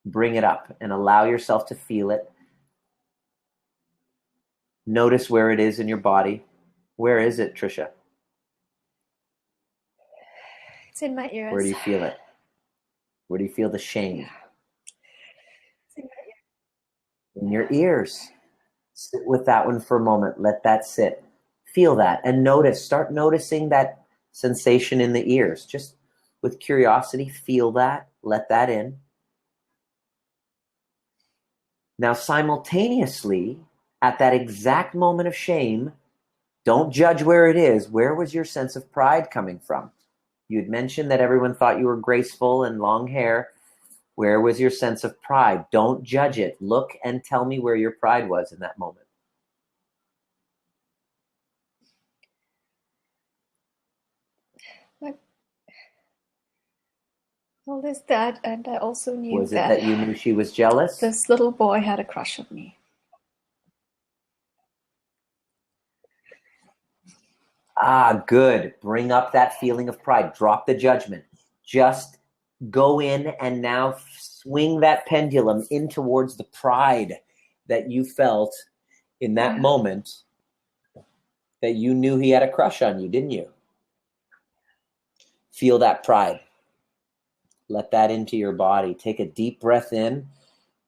Bring it up and allow yourself to feel it. Notice where it is in your body. Where is it, Trisha? It's in my ears. Where do you feel it? Where do you feel the shame? Yeah. It's in my ears. In your ears. Sit with that one for a moment. Let that sit. Feel that and notice. Start noticing that sensation in the ears. Just with curiosity, feel that. Let that in. Now, simultaneously, at that exact moment of shame, don't judge where it is. Where was your sense of pride coming from? You had mentioned that everyone thought you were graceful and long hair. Where was your sense of pride? Don't judge it. Look and tell me where your pride was in that moment. Well, there's that, and I also knew Was it that you knew she was jealous? this little boy had a crush on me. Ah, good. Bring up that feeling of pride. Drop the judgment. Just go in and now swing that pendulum in towards the pride that you felt in that moment, that you knew he had a crush on you, didn't you? Feel that pride. Let that into your body. Take a deep breath in.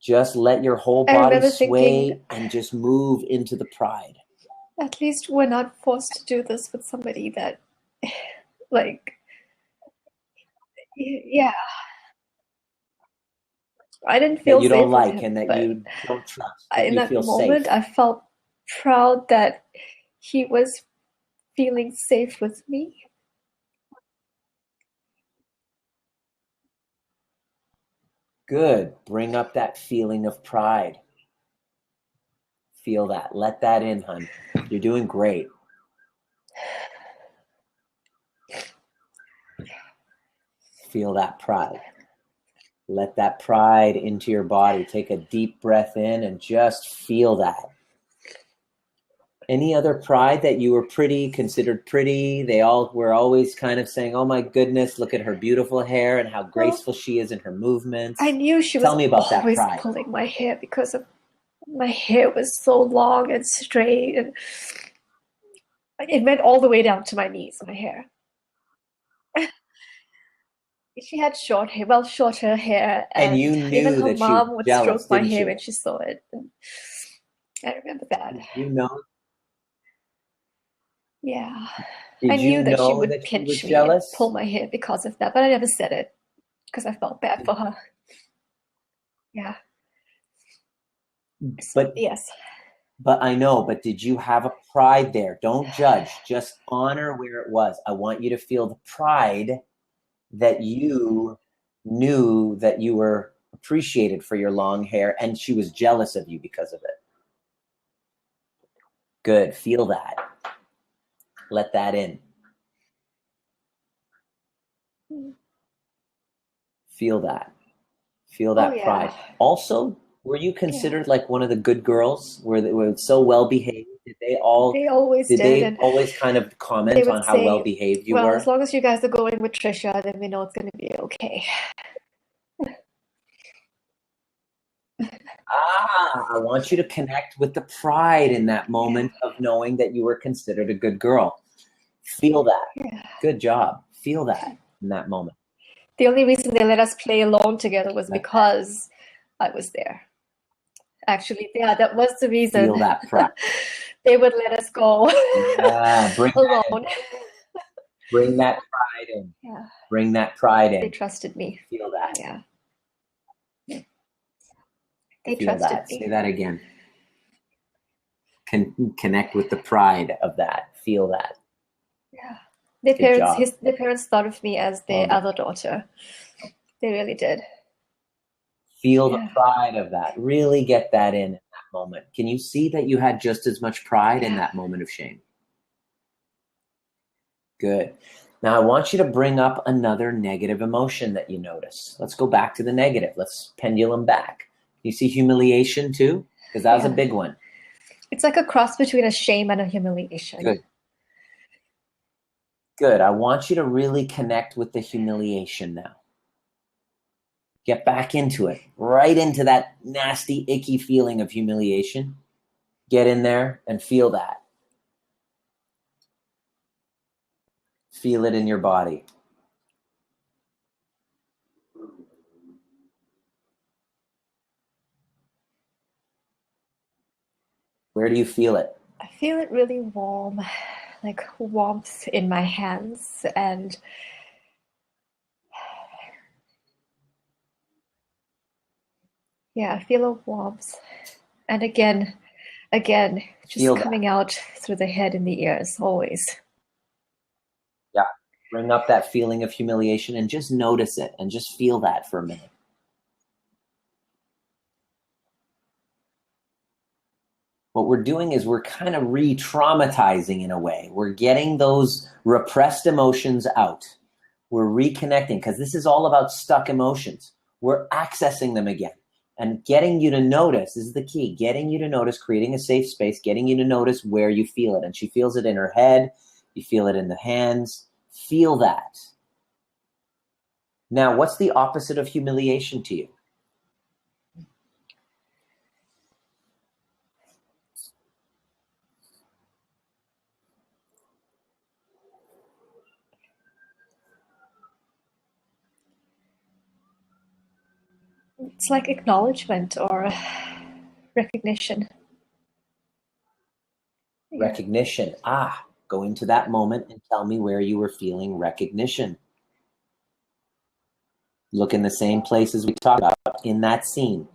Just let your whole body sway and just move into the pride. At least we're not forced to do this with somebody that, like, yeah. I didn't feel that you safe don't like with him, and that you don't trust. That in you that feel moment, safe. I felt proud that he was feeling safe with me. Good. Bring up that feeling of pride. Feel that. Let that in, hon. You're doing great. Feel that pride. Let that pride into your body. Take a deep breath in and just feel that. Any other pride that you were considered pretty? They all were always kind of saying, oh my goodness, look at her beautiful hair and how graceful she is in her movements. I knew she was always pulling my hair because of my hair was so long and straight, and it went all the way down to my knees, my hair. She had shorter hair, and you knew even her that mom would stroke my hair you? when she saw it. And I remember that. You know? Yeah. Did I knew that she know would that pinch was me jealous? and pull my hair because of that, but I never said it because I felt bad for her. Yeah. But yes. But I know, but did you have a pride there? Don't judge, just honor where it was. I want you to feel the pride that you knew that you were appreciated for your long hair and she was jealous of you because of it. Good. Feel that. Let that in. Feel that. Feel that pride. Also, were you considered like one of the good girls? Were they so well behaved? Did they always kind of comment on how well behaved you were? Well, as long as you guys are going with Trisha, then we know it's going to be okay. I want you to connect with the pride in that moment of knowing that you were considered a good girl. Feel that. Yeah. Good job. Feel that in that moment. The only reason they let us play alone together was because I was there. Actually, yeah, that was the reason. Feel that pride. They would let us go alone. Bring that pride in. Yeah. Bring that pride in. They trusted me. Feel that. Yeah. They Feel trusted that. me. Say that again. Connect with the pride of that. Feel that. Yeah. Good job. Their parents thought of me as their other daughter. They really did. Feel the pride of that. Really get that in that moment. Can you see that you had just as much pride in that moment of shame? Good. Now I want you to bring up another negative emotion that you notice. Let's go back to the negative. Let's pendulum back. You see humiliation too? Because that was a big one. It's like a cross between a shame and a humiliation. Good. Good. I want you to really connect with the humiliation now. Get back into it. Right into that nasty, icky feeling of humiliation. Get in there and feel that. Feel it in your body. Where do you feel it? I feel it really warm, like warmth in my hands, and I feel a warmth. And again, just Feel coming that. out through the head and the ears, always. Yeah. Bring up that feeling of humiliation and just notice it and just feel that for a minute. What we're doing is we're kind of re-traumatizing in a way. We're getting those repressed emotions out. We're reconnecting because this is all about stuck emotions. We're accessing them again and getting you to notice. This is the key. Getting you to notice, creating a safe space, getting you to notice where you feel it. And she feels it in her head. You feel it in the hands. Feel that. Now, what's the opposite of humiliation to you? It's like acknowledgement or recognition. Recognition. Go into that moment and tell me where you were feeling recognition. Look in the same places we talked about in that scene.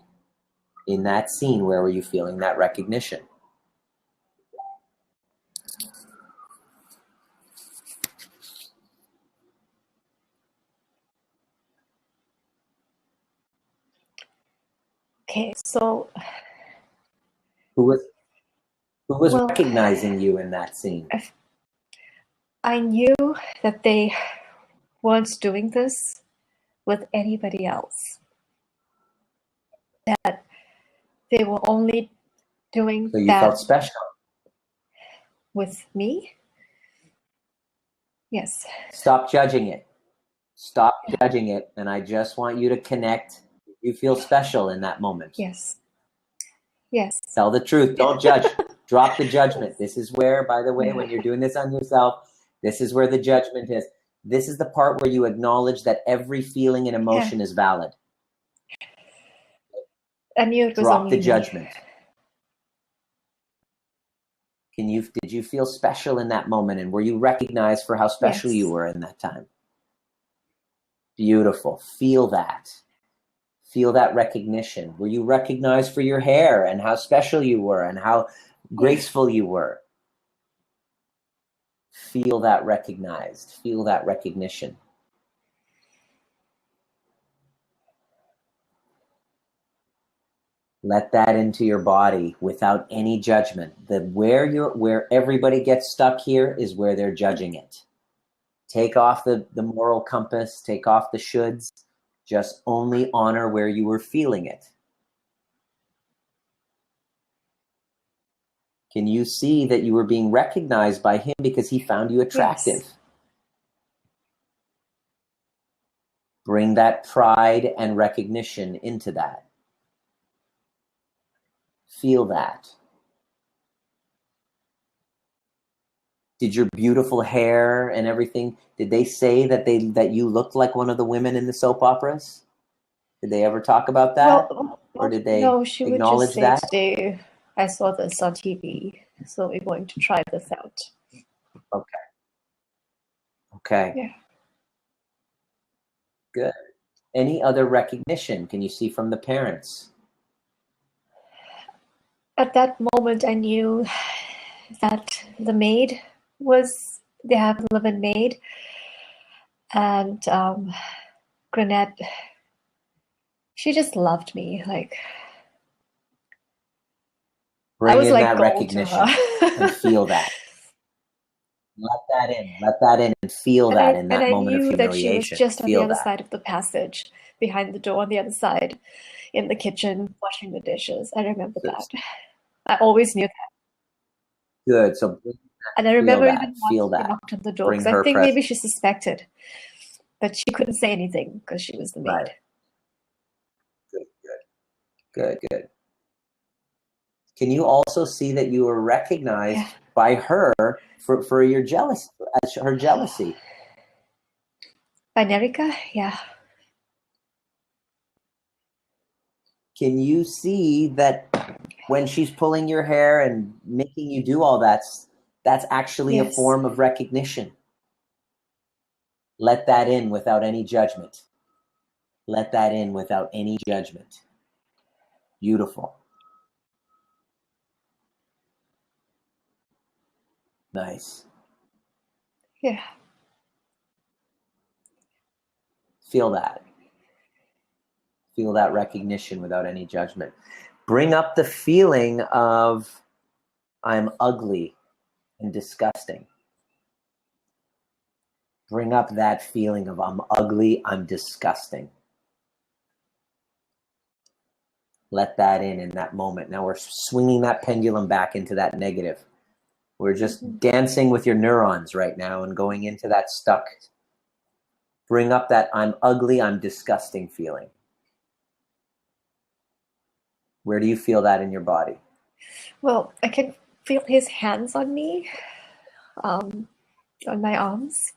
In that scene, where were you feeling that recognition? Okay, so Who was recognizing you in that scene? I knew that they weren't doing this with anybody else. That they were only doing So you that felt special. with me. Yes. Stop judging it. Stop judging it. And I just want you to connect. You feel special in that moment. Yes. Yes. Tell the truth. Don't judge. Drop the judgment. This is where, by the way, when you're doing this on yourself, this is where the judgment is. This is the part where you acknowledge that every feeling and emotion is valid. I knew it was Drop only the judgment. Did you feel special in that moment? And were you recognized for how special you were in that time? Beautiful. Feel that. Feel that recognition. Were you recognized for your hair and how special you were and how graceful you were? Feel that recognized. Feel that recognition. Let that into your body without any judgment. Where everybody gets stuck here is where they're judging it. Take off the moral compass, take off the shoulds, just only honor where you were feeling it. Can you see that you were being recognized by him because he found you attractive? Yes. Bring that pride and recognition into that. Feel that. Did your beautiful hair and everything, did they say that you looked like one of the women in the soap operas? Did they ever talk about that? Or did they she acknowledge would just say today, I saw this on TV, so we're going to try this out. Okay. Yeah. Good. Any other recognition can you see from the parents? At that moment, I knew that the maid was They have a live-in maid, and Granette, she just loved me. Like, I Bring was in like that gold to recognition and her. feel that. Let that in. Let that in and feel that in And that I moment of knew that she was humiliation. just on the Feel other that. side of the passage, behind the door on the other side, in the kitchen, washing the dishes. I remember that. I always knew that. Good. So And I feel remember that. even once Feel she that. knocked on the door Bring because I her think presence. maybe she suspected that she couldn't say anything because she was the maid. Right. Good, good, good, good. Can you also see that you were recognized by her for your jealousy, her jealousy? By Nerika? Yeah. Can you see that when she's pulling your hair and making you do all that, that's actually a form of recognition? Let that in without any judgment. Let that in without any judgment. Beautiful. Nice. Yeah. Feel that. Feel that recognition without any judgment. Bring up the feeling of I'm ugly and disgusting. Bring up that feeling of I'm ugly, I'm disgusting. Let that in that moment. Now we're swinging that pendulum back into that negative. We're just dancing with your neurons right now and going into that stuck. Bring up that I'm ugly, I'm disgusting feeling. Where do you feel that in your body? Well, I can feel his hands on me, on my arms,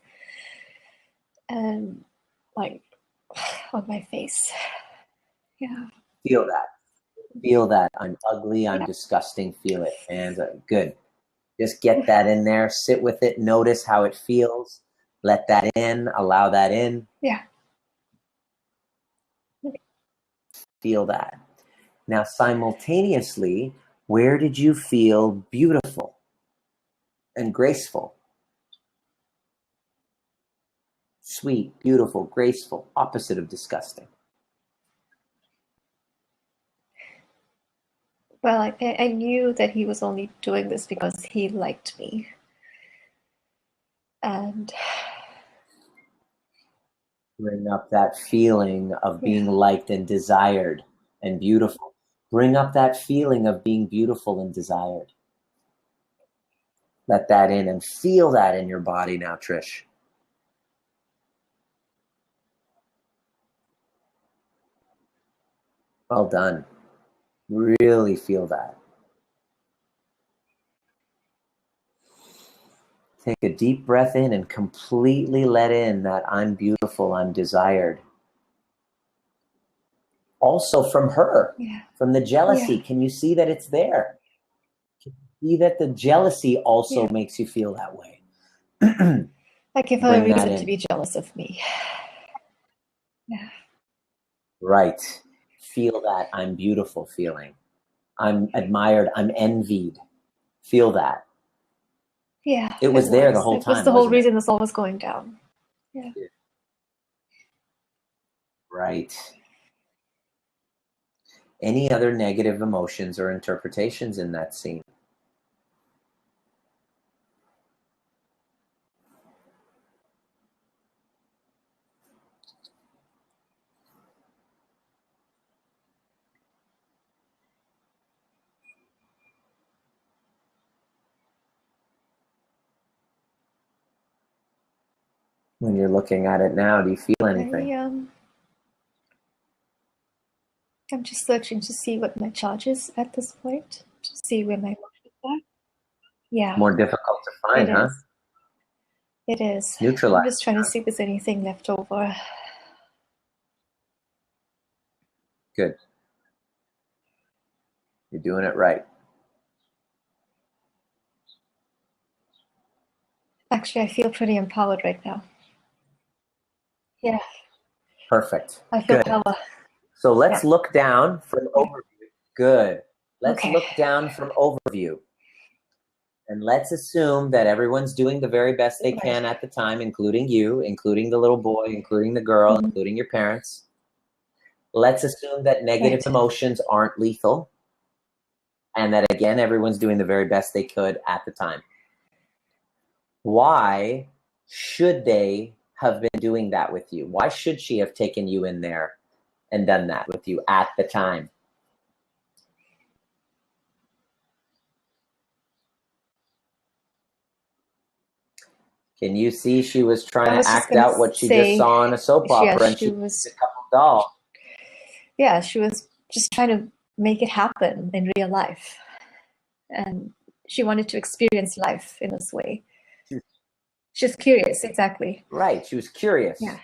and like on my face. Yeah. Feel that. Feel that. I'm ugly, I'm disgusting. Feel it. And good. Just get that in there. Sit with it. Notice how it feels. Let that in. Allow that in. Yeah. Feel that. Now, simultaneously, where did you feel beautiful and graceful? Sweet, beautiful, graceful, opposite of disgusting. Well, I knew that he was only doing this because he liked me. And bring up that feeling of being liked and desired and beautiful. Bring up that feeling of being beautiful and desired. Let that in and feel that in your body now, Trish. Well done. Really feel that. Take a deep breath in and completely let in that I'm beautiful, I'm desired. Also from her, from the jealousy. Can you see that it's there? Can you see that the jealousy also makes you feel that way? I give her a reason to be jealous of me. Yeah. Right. Feel that I'm beautiful feeling. I'm admired. I'm envied. Feel that. Yeah. It was there the whole time. It was the whole reason this all was going down. Yeah. Right. Any other negative emotions or interpretations in that scene? When you're looking at it now, do you feel anything? I'm just searching to see what my charge is at this point, to see where my emotions are. Yeah. More difficult to find, huh? It is. Neutralize. I'm just trying to see if there's anything left over. Good. You're doing it right. Actually, I feel pretty empowered right now. Yeah. Perfect. I feel power. So let's look down from overview. Good. Let's look down from overview. And let's assume that everyone's doing the very best they can at the time, including you, including the little boy, including the girl, including your parents. Let's assume that negative emotions aren't lethal. And that, again, everyone's doing the very best they could at the time. Why should they have been doing that with you? Why should she have taken you in there and done that with you at the time? Can you see she was trying to act out what she just saw on a soap opera, and she was a couple doll? Yeah, she was just trying to make it happen in real life. And she wanted to experience life in this way. She's curious, exactly. Right, she was curious. Yeah.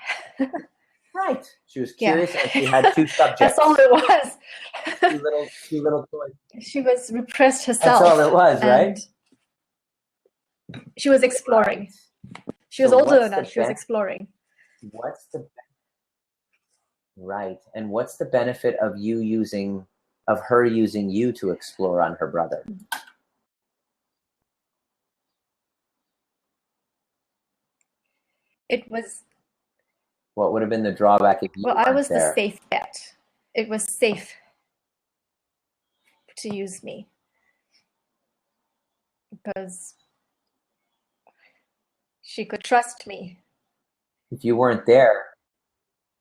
Right, she was curious, and she had two subjects. That's all it was. two little toys. She was repressed herself. That's all it was, right? She was exploring. Right. She was older than us. She was exploring. What's the right? And what's the benefit of her using you to explore on her brother? It was. What would have been the drawback if you weren't I was there? The safe bet. It was safe to use me because she could trust me. If you weren't there,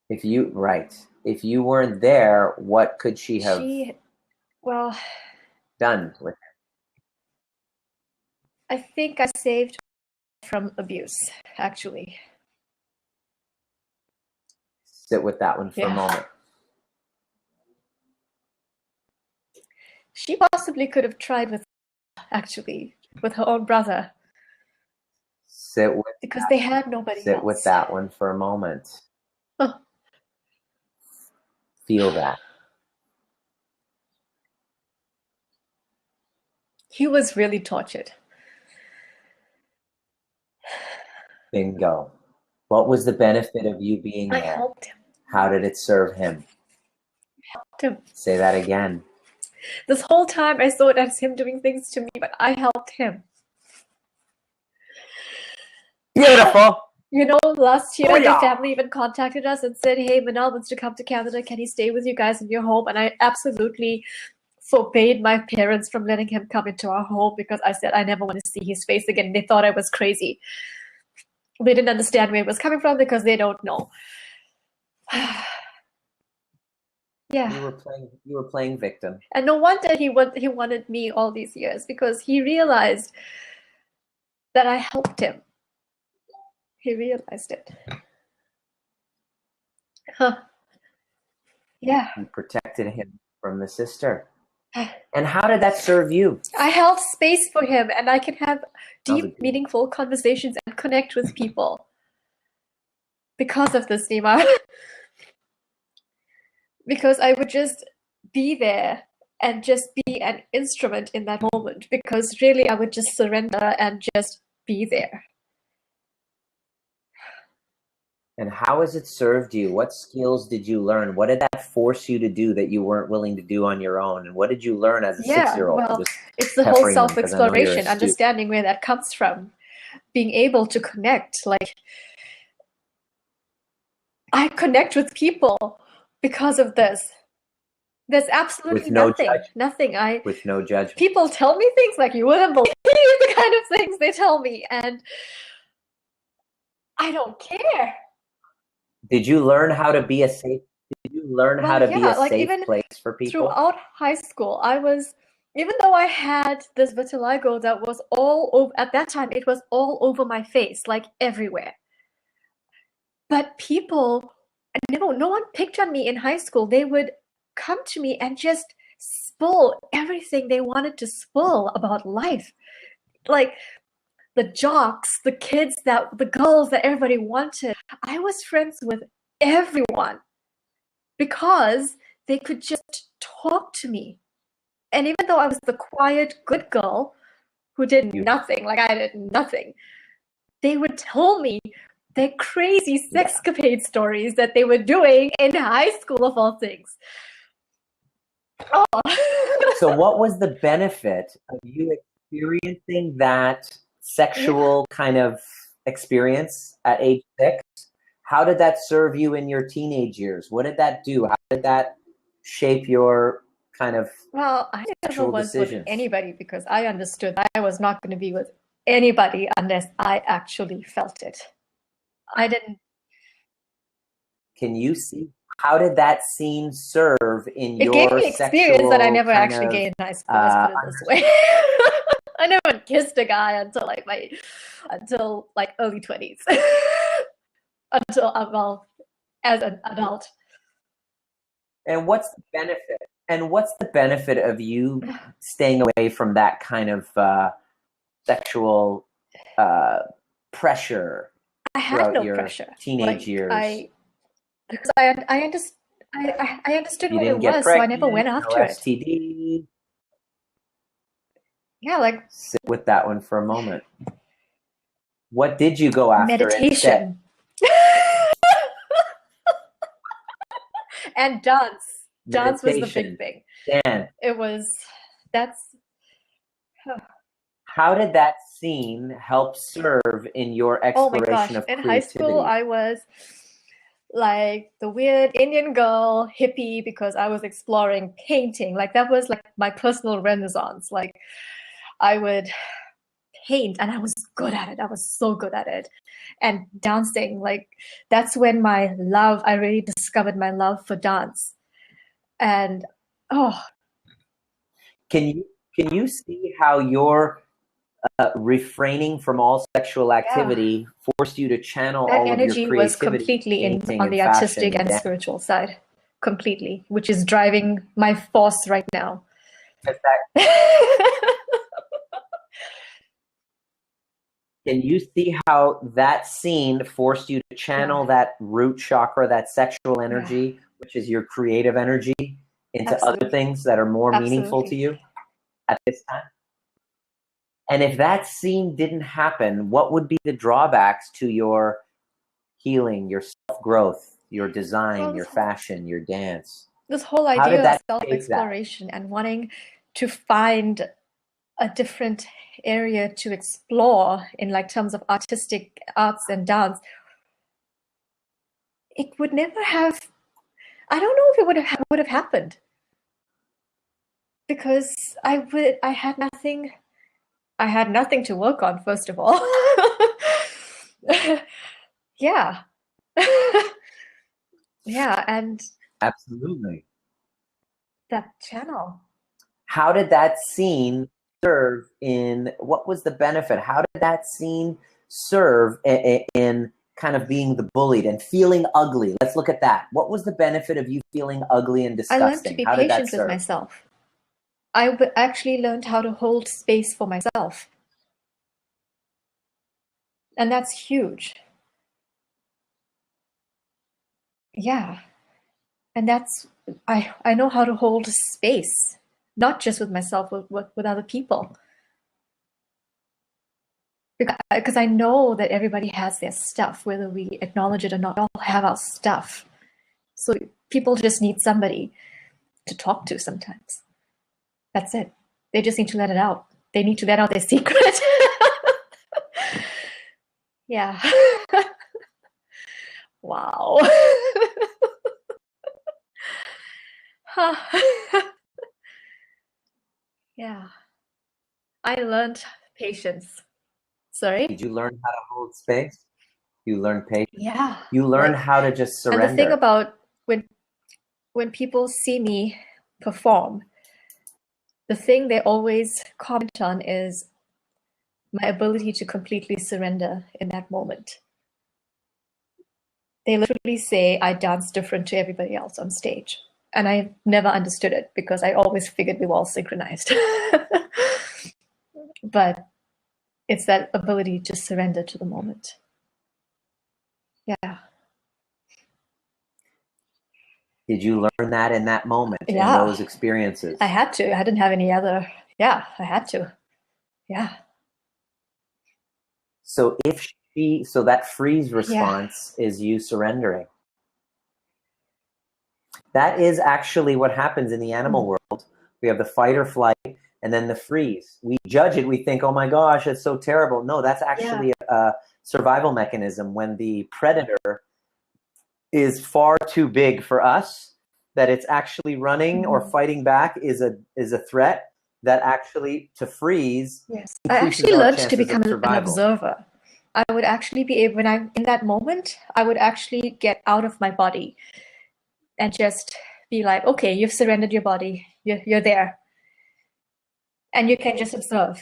if you weren't there, what could she have done with it? I think I saved her from abuse, actually. Sit with that one for a moment. She possibly could have tried with her own brother. Because they had nobody else. Sit with that one for a moment. Oh. Feel that. He was really tortured. Bingo. What was the benefit of you being there? I helped him. How did it serve him? Helped him. Say that again. This whole time I saw it as him doing things to me, but I helped him. Beautiful. You know, last year the family even contacted us and said, hey, Manal wants to come to Canada. Can he stay with you guys in your home? And I absolutely forbade my parents from letting him come into our home because I said I never want to see his face again. They thought I was crazy. They didn't understand where it was coming from because they don't know. Yeah. You were playing victim. And no wonder he wanted me all these years because he realized that I helped him. He realized it. Yeah. You protected him from the sister. And how did that serve you? I held space for him, and I can have deep, meaningful conversations and connect with people because of this, Nima. Because I would just be there and just be an instrument in that moment. Because really, I would just surrender and just be there. And how has it served you? What skills did you learn? What did that force you to do that you weren't willing to do on your own? And what did you learn as a 6-year-old? Well, it's the whole self-exploration, understanding where that comes from, being able to connect. Like, I connect with people because of this. There's absolutely nothing. With no judgment. People tell me things like you wouldn't believe the kind of things they tell me, and I don't care. Did you learn how to be a safe? Did you learn how to be a safe place for people? Throughout high school, even though I had this vitiligo that was all over at that time, it was all over my face, like everywhere. But people, no one picked on me in high school. They would come to me and just spill everything they wanted to spill about life, like the jocks, the kids, the girls that everybody wanted. I was friends with everyone because they could just talk to me. And even though I was the quiet, good girl who did nothing, like I did nothing, they would tell me their crazy sexcapade stories that they were doing in high school, of all things. Oh. So what was the benefit of you experiencing that sexual kind of experience at age 6, how did that serve you in your teenage years? What did that do? How did that shape your kind of Well, I never sexual was with decisions? anybody because I understood I was not going to be with anybody unless I actually felt it. I didn't. Can you see how did that scene serve in It gave your me experience that I sexual never kind actually of gained in high school. Let's put it this way. I never kissed a guy until like early 20s. Until well, as an adult. and what's the benefit? And what's the benefit of you staying away from that kind of sexual pressure I had throughout no your pressure. teenage Like years? because I understood You what it didn't get was, so I never pregnant, went no after it. STD. Yeah, like Sit with that one for a moment. What did you go after instead? meditation. And dance. Dance was the big Meditation. thing. Dan, It was that's how did that scene help serve in your oh my gosh. exploration of In high school creativity? I was like the weird Indian girl hippie because I was exploring painting. Like that was like my personal renaissance. Like I would paint and I was good at it. I was so good at it. And dancing, like that's when I really discovered my love for dance. And oh, Can you see how your refraining from all sexual yeah. activity forced you to channel That all of your energy was creativity, completely in painting on and the fashion artistic and and dance? spiritual side, completely, which is driving my force right now. Can you see how that scene forced you to Yeah, channel that root chakra, that sexual yeah, energy, which is your creative energy, into other absolutely, things that are more meaningful to absolutely. you at this time? And if that scene didn't happen, what would be the drawbacks to your healing, your self growth, your design, Well, your fashion, your dance? this whole How did idea of that shape that? self-exploration and wanting to find a different area to explore in like terms of artistic arts and dance, it would never have. I don't know if it would have happened because I had nothing. I had nothing to work on, first of all. Yeah. Yeah, and Absolutely. that channel. How did that scene serve in what was the benefit? How did that scene serve in kind of being the bullied and feeling ugly? Let's look at that. What was the benefit of you feeling ugly and I learned to disgusting? be How did that patient with serve? myself. Actually learned how to hold space for myself. And that's huge. Yeah. And that's I know how to hold space, not just with myself, with other people. Because I know that everybody has their stuff, whether we acknowledge it or not, we all have our stuff. So people just need somebody to talk to sometimes. That's it. They just need to let it out. They need to let out their secret. Yeah. Wow. Yeah. I learned patience. Sorry? Did you learn how to hold space? You learned patience. Yeah. You learned Like, how to just and the thing surrender. about when people see me perform, the thing they always comment on is my ability to completely surrender in that moment. They literally say I dance different to everybody else on stage. And I never understood it because I always figured we were all synchronized. But it's that ability to surrender to the moment. Yeah. Did you learn that in that moment, in Yeah. those experiences? I had to. I didn't have any other. Yeah, I had to. Yeah. So so that freeze Yeah. response is you surrendering. That is actually what happens in the animal world. We have the fight or flight, and then the freeze. We judge it. We think, oh my gosh, it's so terrible. No, that's actually a survival mechanism when the predator is far too big for us, that it's actually running or fighting back is a threat, that actually to freeze. Yes. I actually learned to become an observer. I would actually be able, when I'm in that moment, I would actually get out of my body and just be like, okay, you've surrendered your body. You're there. And you can just observe.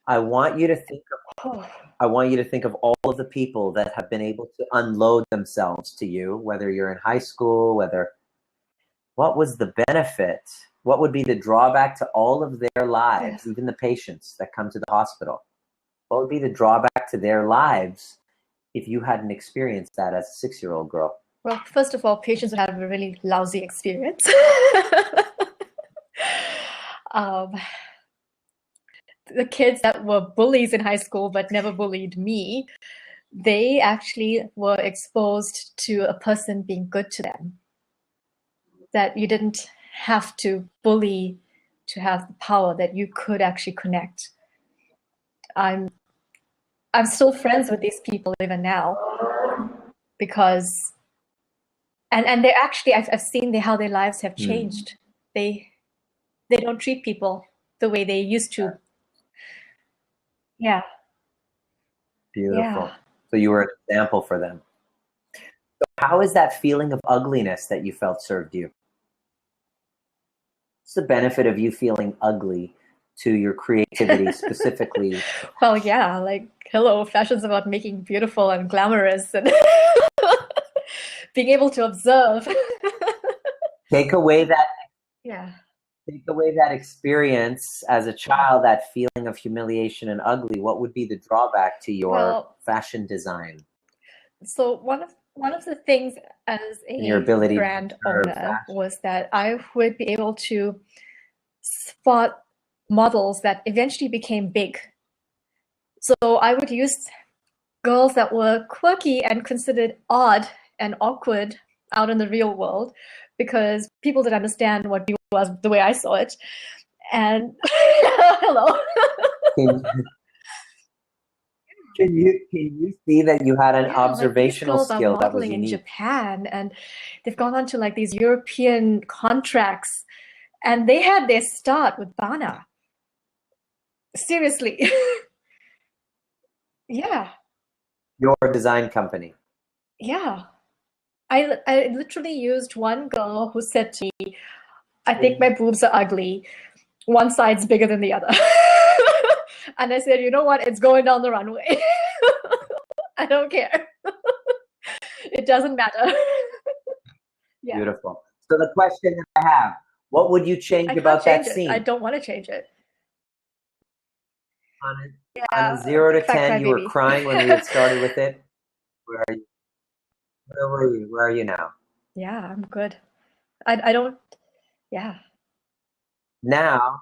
I want you to think of all of the people that have been able to unload themselves to you, whether you're in high school, what was the benefit? What would be the drawback to all of their lives, even the patients that come to the hospital? What would be the drawback to their lives if you hadn't experienced that as a 6-year-old girl? Well, first of all, patients would have a really lousy experience. The kids that were bullies in high school but never bullied me, they actually were exposed to a person being good to them. That you didn't have to bully to have the power, that you could actually connect. I'm still friends with these people even now, because and they're actually, I've seen how their lives have changed. They don't treat people the way they used to. Yeah. Beautiful. Yeah. So you were an example for them. So how is that feeling of ugliness that you felt served you? What's the benefit of you feeling ugly to your creativity specifically? Well, yeah, like, hello, fashion's about making beautiful and glamorous and being able to observe. Take away that experience as a child, that feeling of humiliation and ugly. What would be the drawback to your fashion design? So one of the things as a brand owner was that I would be able to spot models that eventually became big. So I would use girls that were quirky and considered odd and awkward out in the real world, because people didn't understand what beauty was the way I saw it. And hello. Can you see that you had an observational skill that was unique? In Japan, and they've gone on to like these European contracts, and they had their start with Bana. Seriously. Yeah. Your design company. Yeah. I literally used one girl who said to me, I think my boobs are ugly. One side's bigger than the other. And I said, you know what? It's going down the runway. I don't care. It doesn't matter. Yeah. Beautiful. So the question that I have, what would you change about that scene? I don't want to change it. On 0 to 10, you were crying when we had started with it. Where are you? Where were you? Where are you now? Yeah, I'm good. I don't, yeah. Now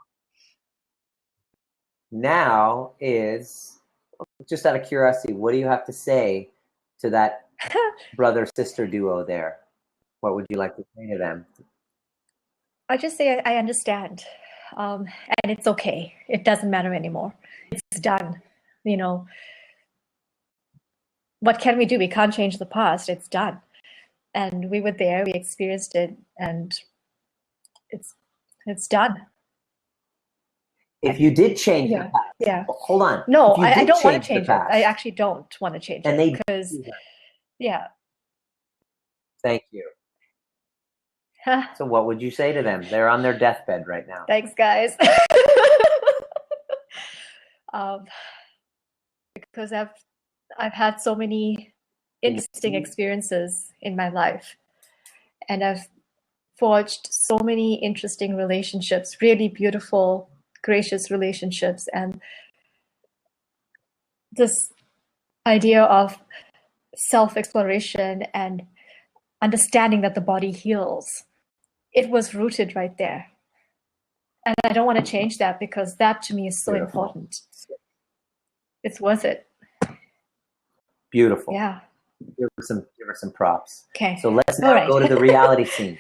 is, just out of curiosity, what do you have to say to that brother-sister duo there? What would you like to say to them? I just say I understand, and it's okay. It doesn't matter anymore. It's done. You know, what can we do? We can't change the past. It's done. And we were there, we experienced it, and it's done. If you did change the past, hold on. No, I don't want to change it. I actually don't want to change it, because, Thank you. So what would you say to them? They're on their deathbed right now. Thanks, guys. Because I've had so many interesting experiences in my life, and I've forged so many interesting relationships, really beautiful, gracious relationships, and this idea of self-exploration and understanding that the body heals, it was rooted right there. And I don't want to change that, because that to me is so important. It's worth it. Beautiful. Yeah. Give her some props. Okay. So let's now go to the reality scene.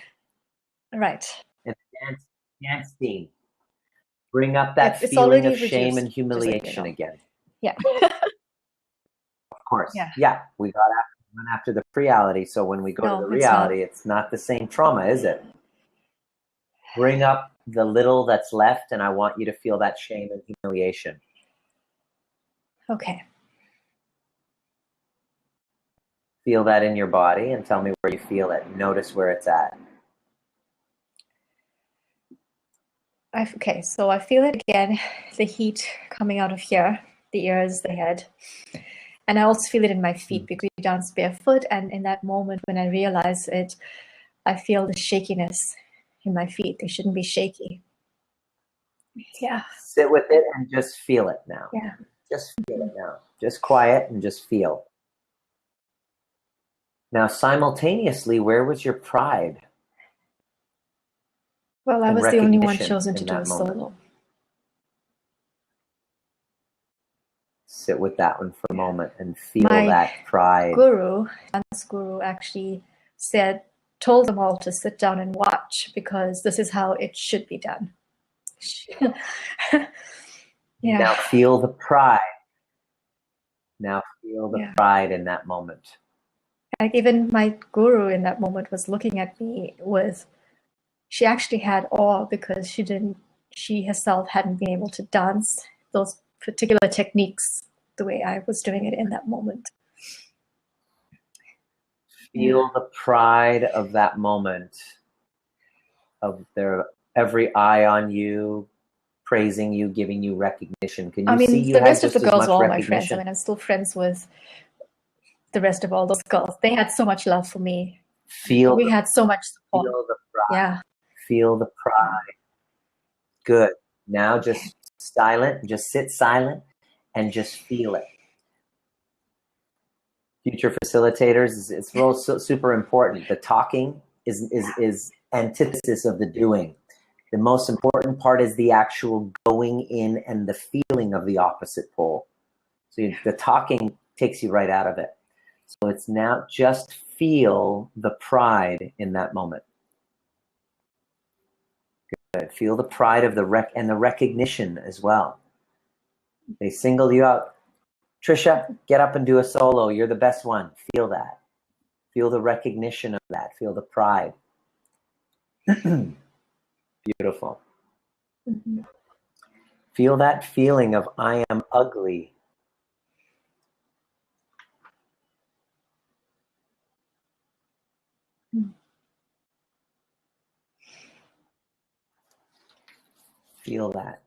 Right. And the dance scene. Bring up that It's feeling already of shame and reduced, just like, humiliation again. Yeah. Of course. Yeah. We went after the reality. So when we go to the No, it's not. reality, it's not the same trauma, is it? Bring up the little that's left, and I want you to feel that shame and humiliation. Okay. Feel that in your body and tell me where you feel it. Notice where it's at. Okay, so I feel it again, the heat coming out of here, the ears, the head. And I also feel it in my feet because we dance barefoot. And in that moment when I realize it, I feel the shakiness in my feet. They shouldn't be shaky. Yeah. Sit with it and just feel it now. Yeah. Just feel it now. Just quiet and just feel. Now, simultaneously, where was your pride? Well, I and was the only one recognition chosen to in do a that moment? solo. Sit with that one for a moment and feel My that pride. Guru, dance guru, actually told them all to sit down and watch because this is how it should be done. Yeah. Now feel the pride. Now feel the pride in that moment. Like even my guru in that moment was looking at me with, she actually had awe because she herself hadn't been able to dance those particular techniques the way I was doing it in that moment. Feel the pride of that moment, of their every eye on you, praising you, giving you recognition. Can you see you the had rest of just the as girls much were all my friends. recognition? I mean, I'm still friends with the rest of all those girls. They had so much love for me. We had so much support. Feel the pride. Yeah. Feel the pride. Good. Now just silent, just sit silent and just feel it. Future facilitators, it's real super important. The talking is antithesis of the doing. The most important part is the actual going in and the feeling of the opposite pole. So the talking takes you right out of it. So it's now just feel the pride in that moment. Good. Feel the pride of the recognition as well. They singled you out. Trisha, get up and do a solo. You're the best one. Feel that. Feel the recognition of that. Feel the pride. Beautiful. Mm-hmm. Feel that feeling of I am ugly. Feel that.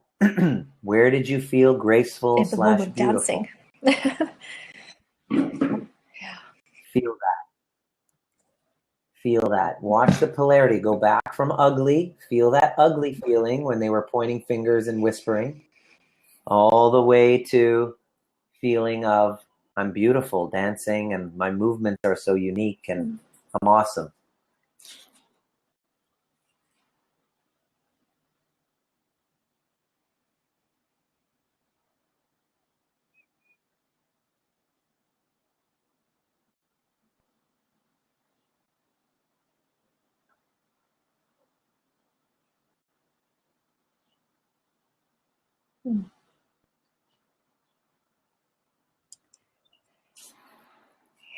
Where did you feel graceful At the moment / beautiful? dancing. Yeah. Feel that. Feel that. Watch the polarity. Go back from ugly. Feel that ugly feeling when they were pointing fingers and whispering, all the way to feeling of I'm beautiful, dancing, and my movements are so unique, and I'm awesome.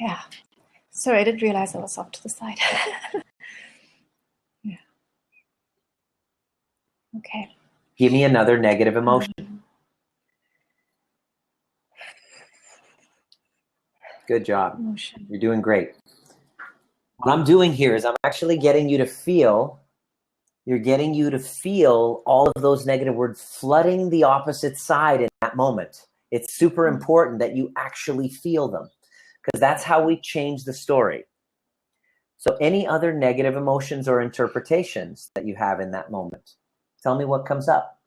Yeah. Sorry, I didn't realize I was off to the side. Yeah. Okay. Give me another negative emotion. Good job. Emotion. You're doing great. What I'm doing here is I'm actually getting you to feel, all of those negative words flooding the opposite side in that moment. It's super important that you actually feel them because that's how we change the story. So any other negative emotions or interpretations that you have in that moment? Tell me what comes up.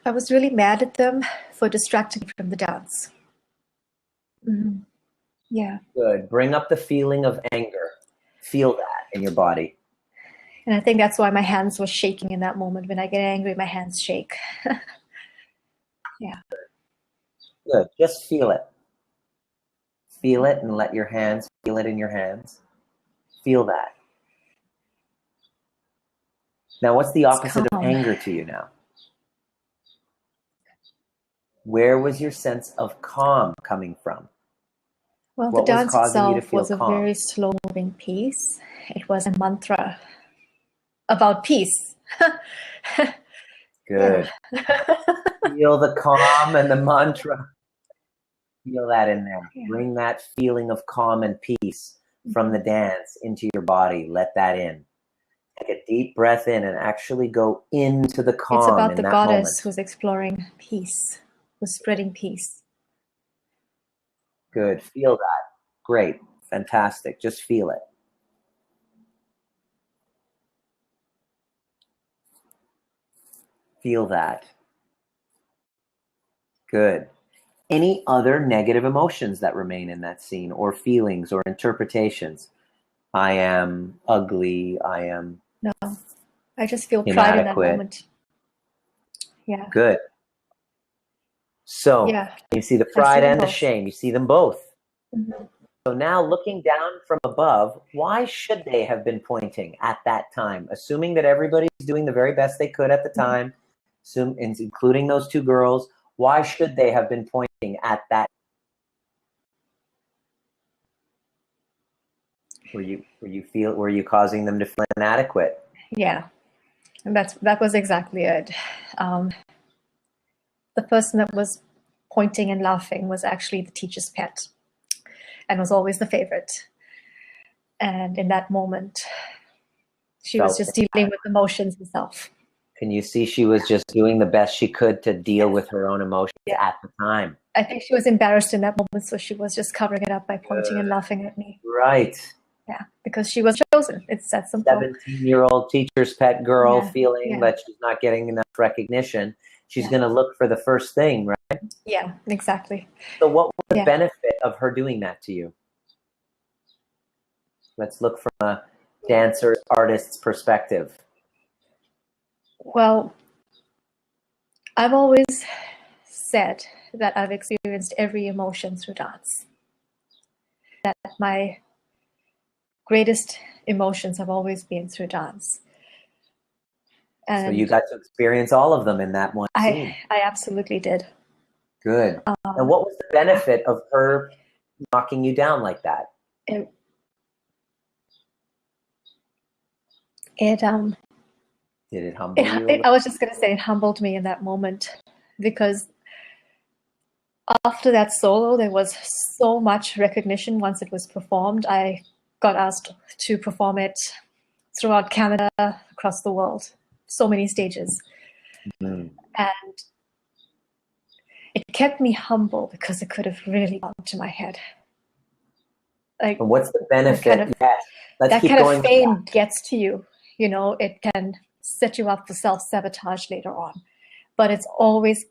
I was really mad at them for distracting me from the dance. Mm-hmm. Yeah. Good. Bring up the feeling of anger. Feel that in your body. And I think that's why my hands were shaking in that moment. When I get angry, my hands shake. Yeah. Good. Just feel it. Feel it and let your hands feel it in your hands. Feel that. Now, what's the opposite of anger to you now? Where was your sense of calm coming from? Well, the What was dance causing you to itself feel was a calm? very slow moving piece. It was a mantra about peace. Yeah. Good. Feel the calm and the mantra. Feel that in there. Yeah. Bring that feeling of calm and peace from the dance into your body. Let that in. Take a deep breath in and actually go into the It's calm about in the that goddess moment. who's exploring peace, who's spreading peace. Good. Feel that. Great. Fantastic. Just feel it. Feel that. Good. Any other negative emotions that remain in that scene, or feelings or interpretations? I am ugly. I am No, I just feel pride in that inadequate. moment. Yeah. Good. So Yeah. you see the I see pride them and the both. shame. You see them both. Mhm. So now looking down from above, why should they have been pointing at that time? Assuming that everybody's doing the very best they could at the time, including those two girls, why should they have been pointing at that? Were you causing them to feel inadequate? Yeah. And that was exactly it. Um, the person that was pointing and laughing was actually the teacher's pet and was always the favorite. And in that moment, she was Felt just dealing with emotions herself. Can you see she was just doing the best she could to deal with her own emotions Yeah. at the time? I think she was embarrassed in that moment, so she was just covering it up by pointing and laughing at me. Right. Yeah, because she was chosen. It's that simple. 17-year-old teacher's pet girl Yeah. feeling Yeah. that she's not getting enough recognition. She's Yeah. going to look for the first thing, right? Yeah, exactly. So what was the Yeah. benefit of her doing that to you? Let's look from a dancer, artist's perspective. Well, I've always said that I've experienced every emotion through dance. That my greatest emotions have always been through dance. And So you got to experience all of them in that one scene. I absolutely did. Good. And what was the benefit of her knocking you down like that? It Did it humble you? I was just going to say it humbled me in that moment, because after that solo, there was so much recognition once it was performed. I got asked to perform it throughout Canada, across the world, so many stages. Mm. And it kept me humble because it could have really gone to my head. Like, And what's the benefit? Yes. Let's that keep kind going. of fame gets to you. You know, it can set you up for self-sabotage later on. But it's always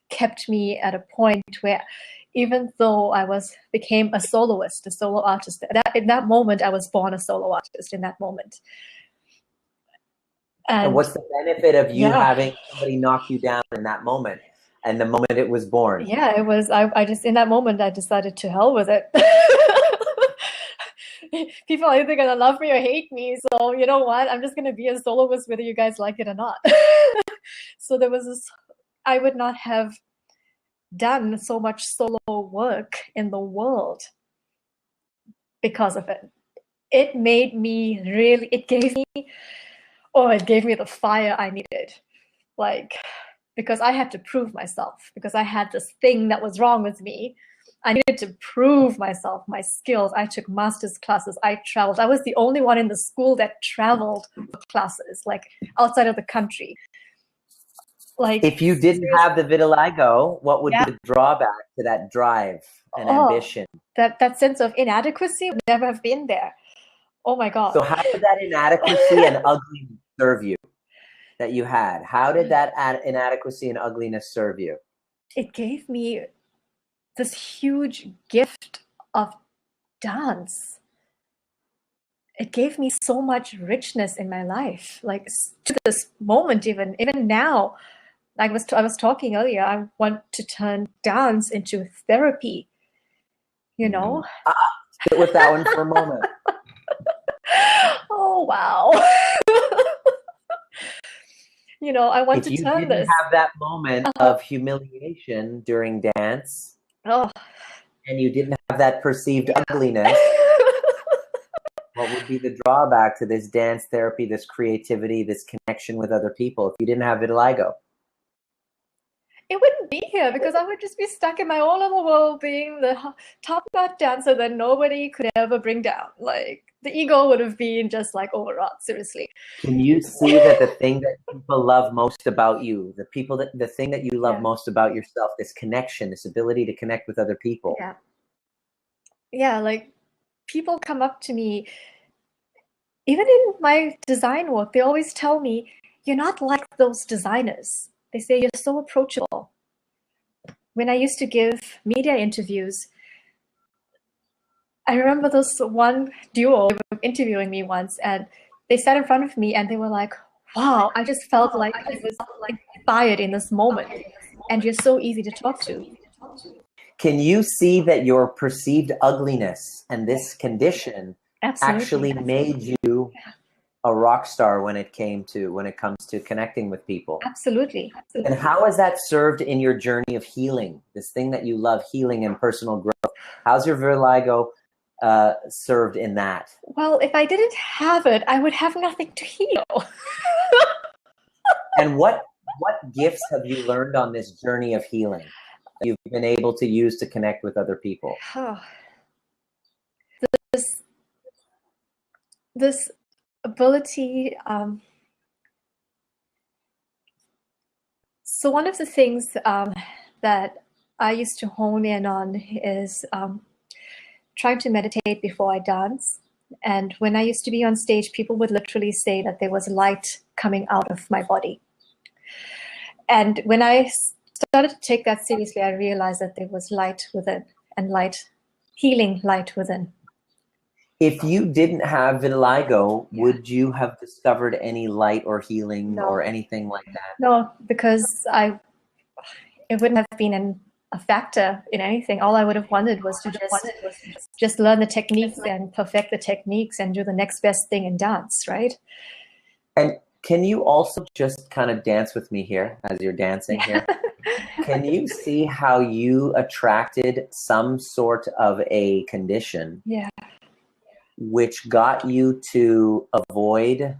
kept me at a point where, even though became a soloist, a solo artist, in that moment, I was born a solo artist in that moment. And what's the benefit of you Yeah. having somebody knock you down in that moment and the moment it was born? Yeah, it was, I just, in that moment, I decided to hell with it. People are either gonna love me or hate me, so you know what? I'm just gonna be a soloist whether you guys like it or not. So there was this, I would not have done so much solo work in the world because of it. It made me really, it gave me the fire I needed. Like, because I had to prove myself, because I had this thing that was wrong with me. I needed to prove myself, my skills. I took master's classes. I traveled. I was the only one in the school that traveled for classes, like outside of the country. Like, if you didn't have the vitiligo, what would be the drawback to that drive and ambition? That sense of inadequacy would never have been there. Oh my God. So how did that inadequacy and ugliness serve you that you had? How did that inadequacy and ugliness serve you? It gave me this huge gift of dance. It gave me so much richness in my life. Like, to this moment, even now, I was talking earlier, I want to turn dance into therapy, you know? Sit with that one for a moment. Oh, wow. I want If to you turn didn't this. have that moment of humiliation during dance, Oh. and you didn't have that perceived ugliness, what would be the drawback to this dance therapy, this creativity, this connection with other people if you didn't have vitiligo? It wouldn't be here because I would just be stuck in my own little world being the top-notch dancer that nobody could ever bring down. Like, the ego would have been just like overwrought, seriously. Can you see that the thing that people love most about you, the thing that you love most about yourself, this connection, this ability to connect with other people? Yeah. Yeah, like people come up to me, even in my design work, they always tell me, you're not like those designers. They say you're so approachable. When I used to give media interviews, I remember this one duo interviewing me once, and they sat in front of me and they were like, wow, I just felt like I was inspired in this moment. And you're so easy to talk to. Can you see that your perceived ugliness and this condition actually made you a rock star when it comes to connecting with people? Absolutely. And how has that served in your journey of healing, this thing that you love, healing and personal growth? How's your vitiligo served in that? Well, if I didn't have it, I would have nothing to heal. And what gifts have you learned on this journey of healing that you've been able to use to connect with other people? This ability. So one of the things that I used to hone in on is trying to meditate before I dance. And when I used to be on stage, people would literally say that there was light coming out of my body. And when I started to take that seriously, I realized that there was light within and healing light within. If you didn't have vitiligo, would you have discovered any light or healing or anything like that? No, because it wouldn't have been a factor in anything. All I would have wanted was to just learn the techniques and perfect the techniques and do the next best thing in dance, right? And can you also just kind of dance with me here as you're dancing here? Can you see how you attracted some sort of a condition which got you to avoid,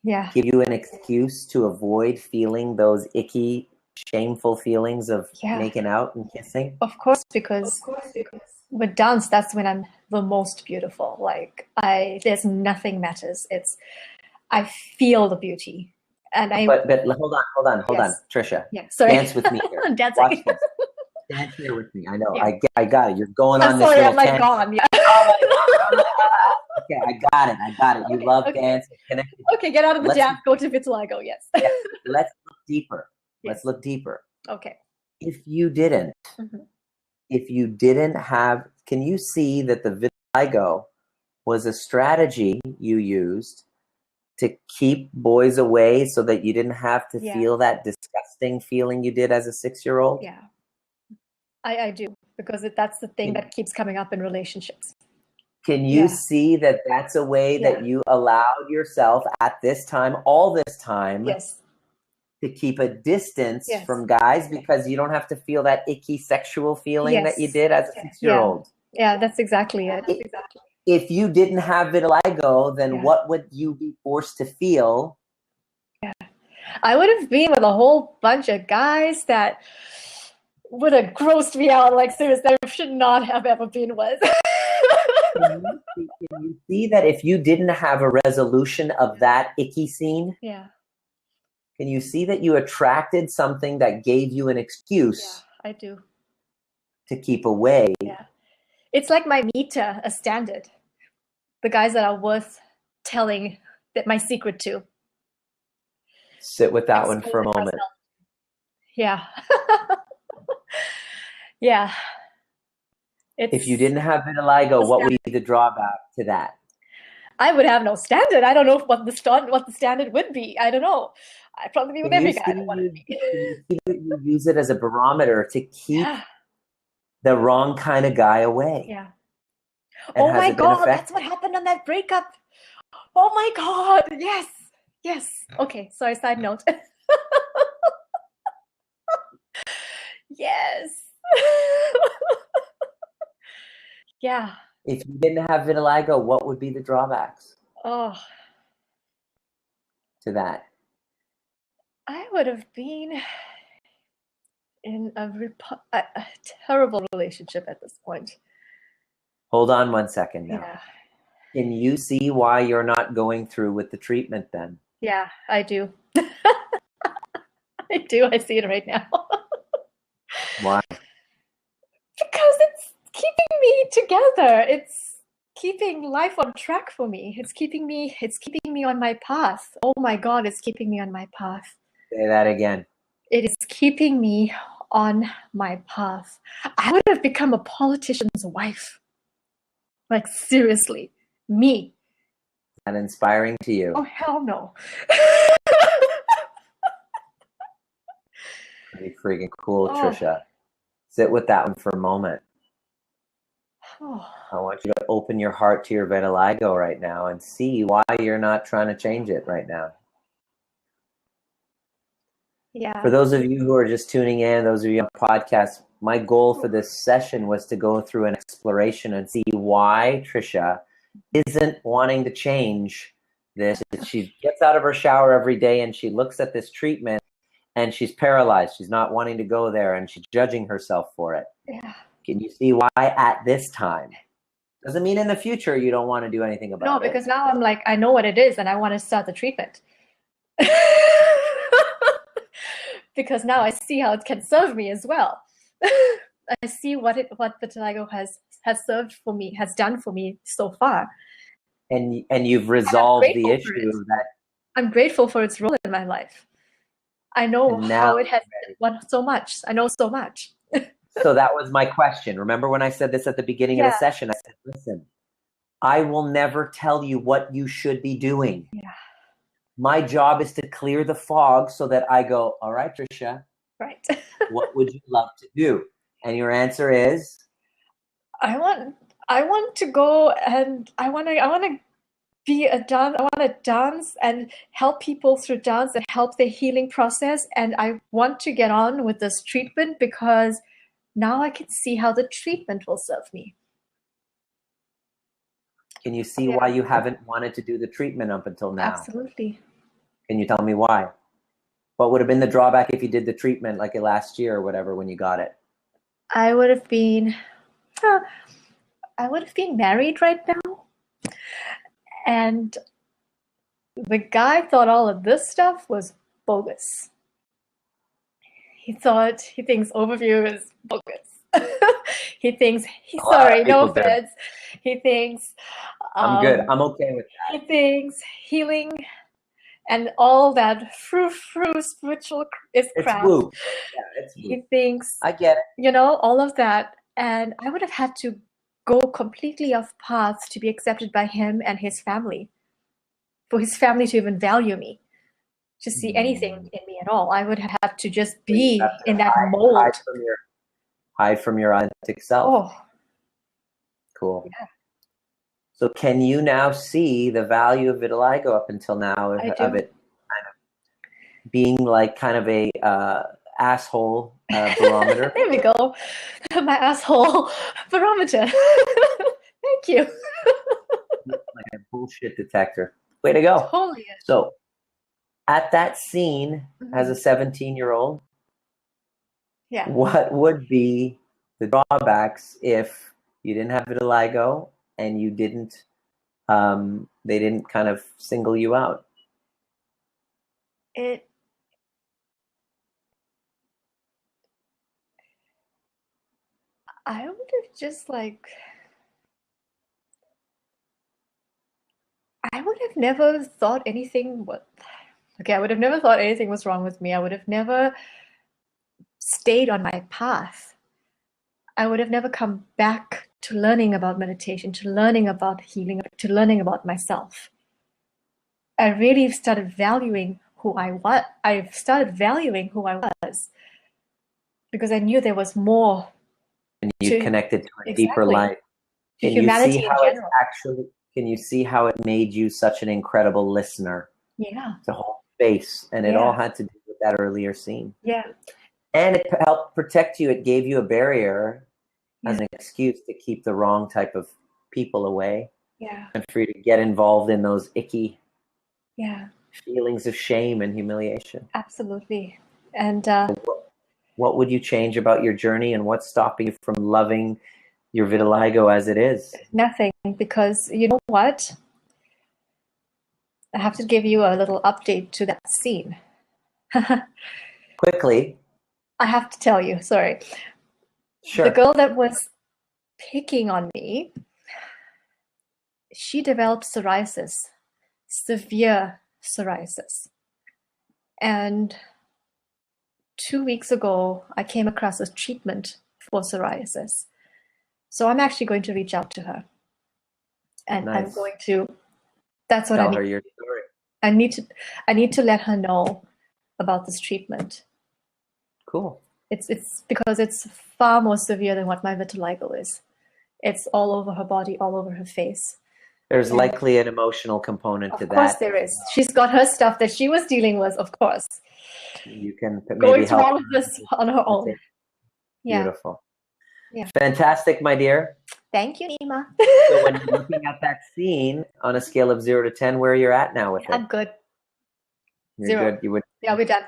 give you an excuse to avoid feeling those icky, shameful feelings of making out and kissing? Of course, because with dance, that's when I'm the most beautiful. Like there's nothing matters. I feel the beauty. And but hold on, Trisha. Yeah, sorry. Dance with me here. Dancing. Watch this. Dance here with me. I know. Yeah. I got it. You're going on this sorry, little I'm like tangent. gone. Yeah. Okay, I got it. You love dance. Okay, get out of the dance. Go to vitiligo. Yes. Let's look deeper. Let's look deeper. Okay. If you didn't have, can you see that the vitiligo was a strategy you used to keep boys away so that you didn't have to feel that disgusting feeling you did as a 6-year-old? Yeah, I do, because that's the thing that keeps coming up in relationships. Can you see that that's a way that you allowed yourself at this time, all this time, to keep a distance from guys because you don't have to feel that icky sexual feeling that you did as a 6-year-old? Yeah, that's exactly it. If you didn't have vitiligo, then what would you be forced to feel? Yeah, I would have been with a whole bunch of guys that would have grossed me out. Like, seriously, I should not have ever been with. Can you see that if you didn't have a resolution of that icky scene? Yeah. Can you see that you attracted something that gave you an excuse? Yeah, I do. To keep away. Yeah. It's like my meter, a standard. The guys that are worth telling my secret to. Sit with that one for a moment. Yeah. Yeah. If you didn't have vitiligo, what would be the drawback to that? I would have no standard. I don't know what the standard would be. I don't know. I'd probably be with every guy I wanted to be. You use it as a barometer to keep the wrong kind of guy away. Yeah. Oh my God, that's what happened on that breakup. Oh my God, yes. Yes. Okay. Sorry, side note. Yes. Yeah. If you didn't have vitiligo, what would be the drawbacks Oh, to that? I would have been in a terrible relationship at this point. Hold on 1 second now. Yeah. Can you see why you're not going through with the treatment then? Yeah, I do. I do. I see it right now. Why? Because it's keeping me together. It's keeping life on track for me. It's keeping me on my path. Oh my God, it's keeping me on my path. Say that again. It is keeping me on my path. I would have become a politician's wife. Like, seriously. Me. Is that inspiring to you? Oh, hell no. Pretty freaking cool, Oh. Trisha. Sit with that one for a moment. Oh. I want you to open your heart to your vitiligo right now and see why you're not trying to change it right now. Yeah. For those of you who are just tuning in, those of you on podcasts, my goal for this session was to go through an exploration and see why Trisha isn't wanting to change this. She gets out of her shower every day and she looks at this treatment and she's paralyzed. She's not wanting to go there and she's judging herself for it. Yeah. Can you see why at this time? Doesn't mean in the future you don't want to do anything about it. No, because now I'm like, I know what it is and I want to start the treatment. Because now I see how it can serve me as well. I see what vitiligo has served for me, has done for me so far. And you've resolved the issue that I'm grateful for its role in my life. I know how it has done so much. I know so much. So that was my question. Remember when I said this at the beginning of the session? I said, listen, I will never tell you what you should be doing. Yeah. My job is to clear the fog so that I go, all right, Trisha, right. What would you love to do? And your answer is? I want to go and I want to be a dance. I want to dance and help people through dance and help the healing process. And I want to get on with this treatment because now I can see how the treatment will serve me. Can you see why you haven't wanted to do the treatment up until now? Absolutely. Can you tell me why? What would have been the drawback if you did the treatment like last year or whatever when you got it? I would have been married right now. And the guy thought all of this stuff was bogus. He thinks overview is bogus. He thinks, no offense. He thinks, I'm good. I'm okay with that. He thinks healing and all that frou spiritual is crap. It's woo. Yeah, it's woo. He thinks, I get it. All of that. And I would have had to go completely off path to be accepted by him and his family. For his family to even value me, to see anything in me at all. I would have to just be in that mold. Hide from your authentic self. Oh. Cool. Yeah. So can you now see the value of vitiligo up until now of it kind of being like kind of a asshole barometer? There we go. My asshole barometer. Thank you. Like a bullshit detector. Way to go. Totally. So at that scene as a 17-year-old, what would be the drawbacks if you didn't have vitiligo and you didn't, they didn't kind of single you out? I would have just I would have never thought anything I would have never thought anything was wrong with me. I would have never stayed on my path. I would have never come back to learning about meditation, to learning about healing, to learning about myself. I really started valuing who I was. I started valuing who I was because I knew there was more. And you connected to a deeper life. To humanity in general. Can you see how it made you such an incredible listener Yeah. the whole face, and it all had to do with that earlier scene. Yeah. And it helped protect you. It gave you a barrier as an excuse to keep the wrong type of people away. Yeah. And for you to get involved in those icky feelings of shame and humiliation. Absolutely. And what would you change about your journey, and what's stopping you from loving your vitiligo as it is? nothing, because you know what? I have to give you a little update to that scene. Quickly. I have to tell you, sorry. Sure. The girl that was picking on me, she developed psoriasis, severe psoriasis. And 2 weeks ago, I came across a treatment for psoriasis. So I'm actually going to reach out to her. And Nice. I'm going to, that's what Tell I need. her your story. I need to let her know about this treatment. Cool. It's because it's far more severe than what my vitiligo is. It's all over her body, all over her face. There's likely an emotional component to that. Of course there is. She's got her stuff that she was dealing with, of course. You can maybe going through help all of this on her own. Yeah. Beautiful. Yeah. Fantastic, my dear. Thank you, Nima. So when you're looking at that scene on a scale of 0 to 10, where you're at now with it? I'm good. You're 0. good. You would. Yeah, we're done.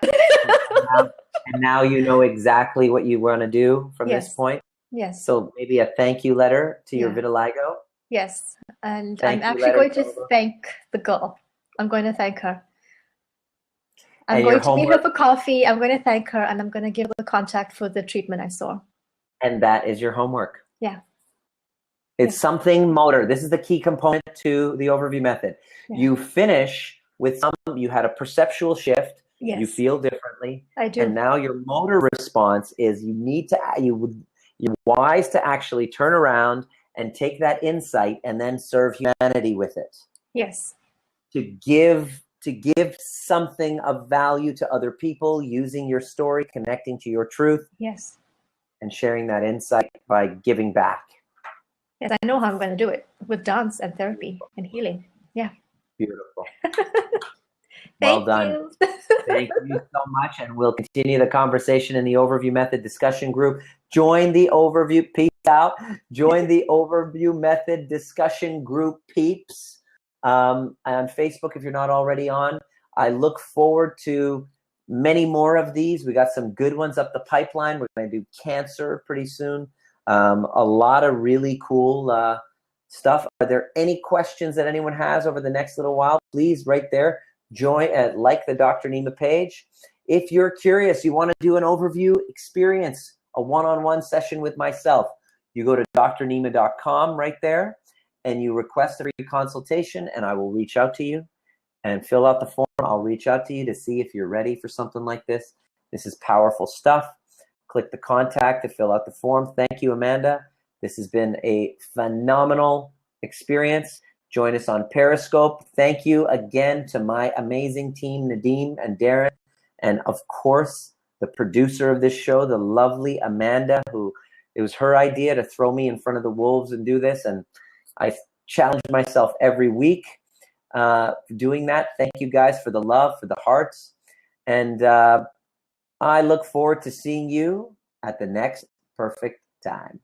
And now you know exactly what you want to do from this point. Yes. So maybe a thank you letter to your vitiligo. Yes. And Thank I'm you actually letter going to thank the girl. I'm going to thank her. I'm And going your to meet her homework- for coffee. I'm going to thank her, and I'm going to give her the contact for the treatment I saw. And that is your homework. Yeah. It's something motor. This is the key component to the overview method. Yeah. You finish with you had a perceptual shift. Yes. You feel differently. I do. And now your motor response is you're wise to actually turn around and take that insight and then serve humanity with it. Yes. To give something of value to other people, using your story, connecting to your truth. Yes. And sharing that insight by giving back. Yes, I know how I'm going to do it with dance and therapy and healing. Yeah. Beautiful. Well done. Thank you so much. And we'll continue the conversation in the overview method discussion group. Join the overview. Peace out. Join the overview method discussion group, peeps. On Facebook, if you're not already on. I look forward to many more of these. We got some good ones up the pipeline. We're going to do cancer pretty soon. A lot of really cool stuff. Are there any questions that anyone has over the next little while? Please, right there, join and like the Dr. Nima page. If you're curious, you want to do an overview experience, a one-on-one session with myself, you go to drnima.com right there, and you request a free consultation, and I will reach out to you and fill out the form. I'll reach out to you to see if you're ready for something like this. This is powerful stuff. Click the contact to fill out the form. Thank you, Amanda. This has been a phenomenal experience. Join us on Periscope. Thank you again to my amazing team, Nadeem and Darren. And of course, the producer of this show, the lovely Amanda, who it was her idea to throw me in front of the wolves and do this. And I challenge myself every week doing that. Thank you guys for the love, for the hearts. And I look forward to seeing you at the next perfect time.